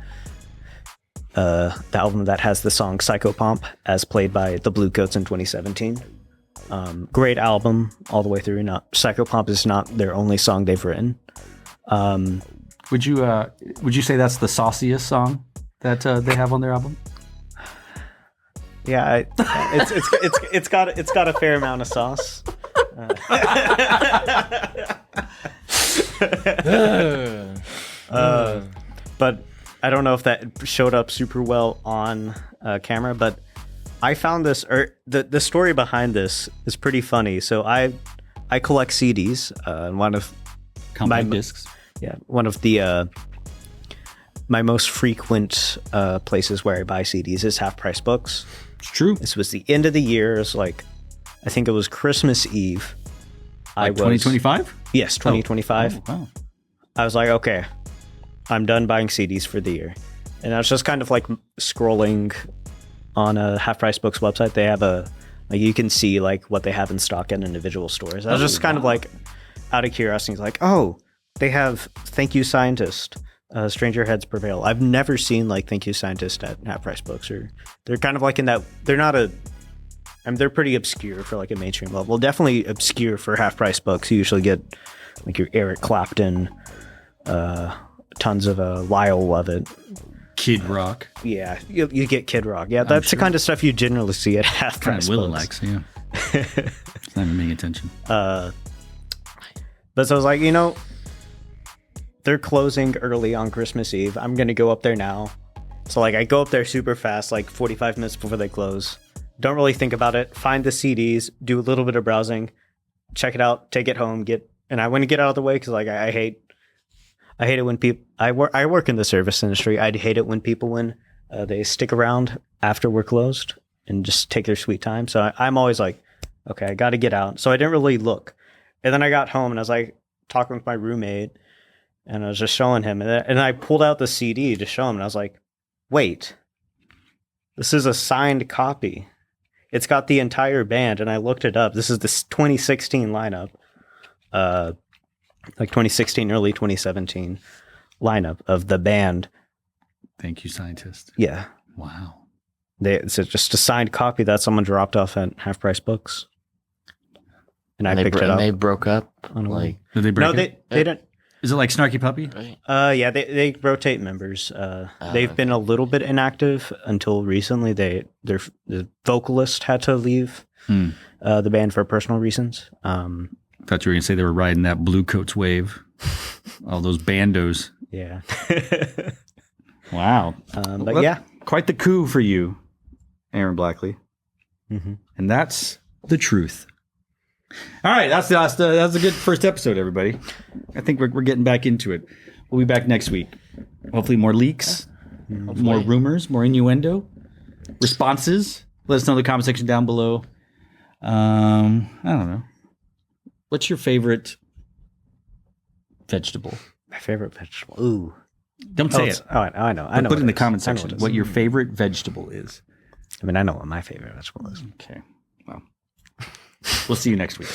album that has the song Psychopomp as played by the Bluecoats in 2017. Great album all the way through. Psychopomp is not their only song they've written. Would you say that's the sauciest song that they have on their album? Yeah, it's got a fair amount of sauce. But I don't know if that showed up super well on camera. But I found this, or the story behind this is pretty funny. So I collect CDs. One of Compact discs. Yeah, one of the my most frequent places where I buy CDs is Half Price Books. It's true. This was the end of the year. It was like, I think it was Christmas Eve. Like 2025? Yes, 2025. Oh, wow. I was like, okay, I'm done buying CDs for the year. And I was just kind of like scrolling on a Half Price Books website. They have you can see like what they have in stock at individual stores. I was just kind of like, out of curiosity, like, oh, they have Thank You Scientist. Stranger Heads Prevail. I've never seen like Thank You Scientist at half price books, or they're kind of like in that. They're not a. I mean, they're pretty obscure for like a mainstream level. Definitely obscure for half price books. You usually get like your Eric Clapton, tons of Lyle Lovett, Kid Rock. Yeah, you get Kid Rock. Yeah, that's the kind of stuff you generally see at half price Willa books. likes, yeah. It's not even paying attention. But so I was like, they're closing early on Christmas Eve. I'm gonna go up there now. So like I go up there super fast, like 45 minutes before they close. Don't really think about it. Find the CDs, do a little bit of browsing, check it out, take it home, and I want to get out of the way because like I hate it when people. I work in the service industry. I'd hate it when people they stick around after we're closed and just take their sweet time. So I'm always like, okay, I got to get out. So I didn't really look, and then I got home and I was like talking with my roommate, and I was just showing him, and I pulled out the CD to show him, and I was like, wait, this is a signed copy. It's got the entire band, and I looked it up. This is the 2016 lineup, like 2016, early 2017 lineup of the band. Thank You, Scientist. Yeah. Wow. It's just a signed copy that someone dropped off at Half Price Books, and I picked it up. And they broke up. Like, did they break? No, up? they didn't. Is it like Snarky Puppy? Right. Yeah, they rotate members. They've been a little bit inactive until recently. The vocalist had to leave the band for personal reasons. I thought you were going to say they were riding that Blue Coats wave. All those bandos. Yeah. Wow. But yeah. Quite the coup for you, Aaron Blackley. Mm-hmm. And that's the truth. All right, that's a good first episode, everybody. I think we're getting back into it. We'll be back next week. Hopefully more leaks, more rumors, more innuendo, responses. Let us know in the comment section down below. I don't know. What's your favorite vegetable? My favorite vegetable. Ooh. Don't say it. Oh, I know. I know. Put it in the comment I know section what it is. what your favorite vegetable is. I mean, I know what my favorite vegetable is. Okay. Well, we'll see you next week.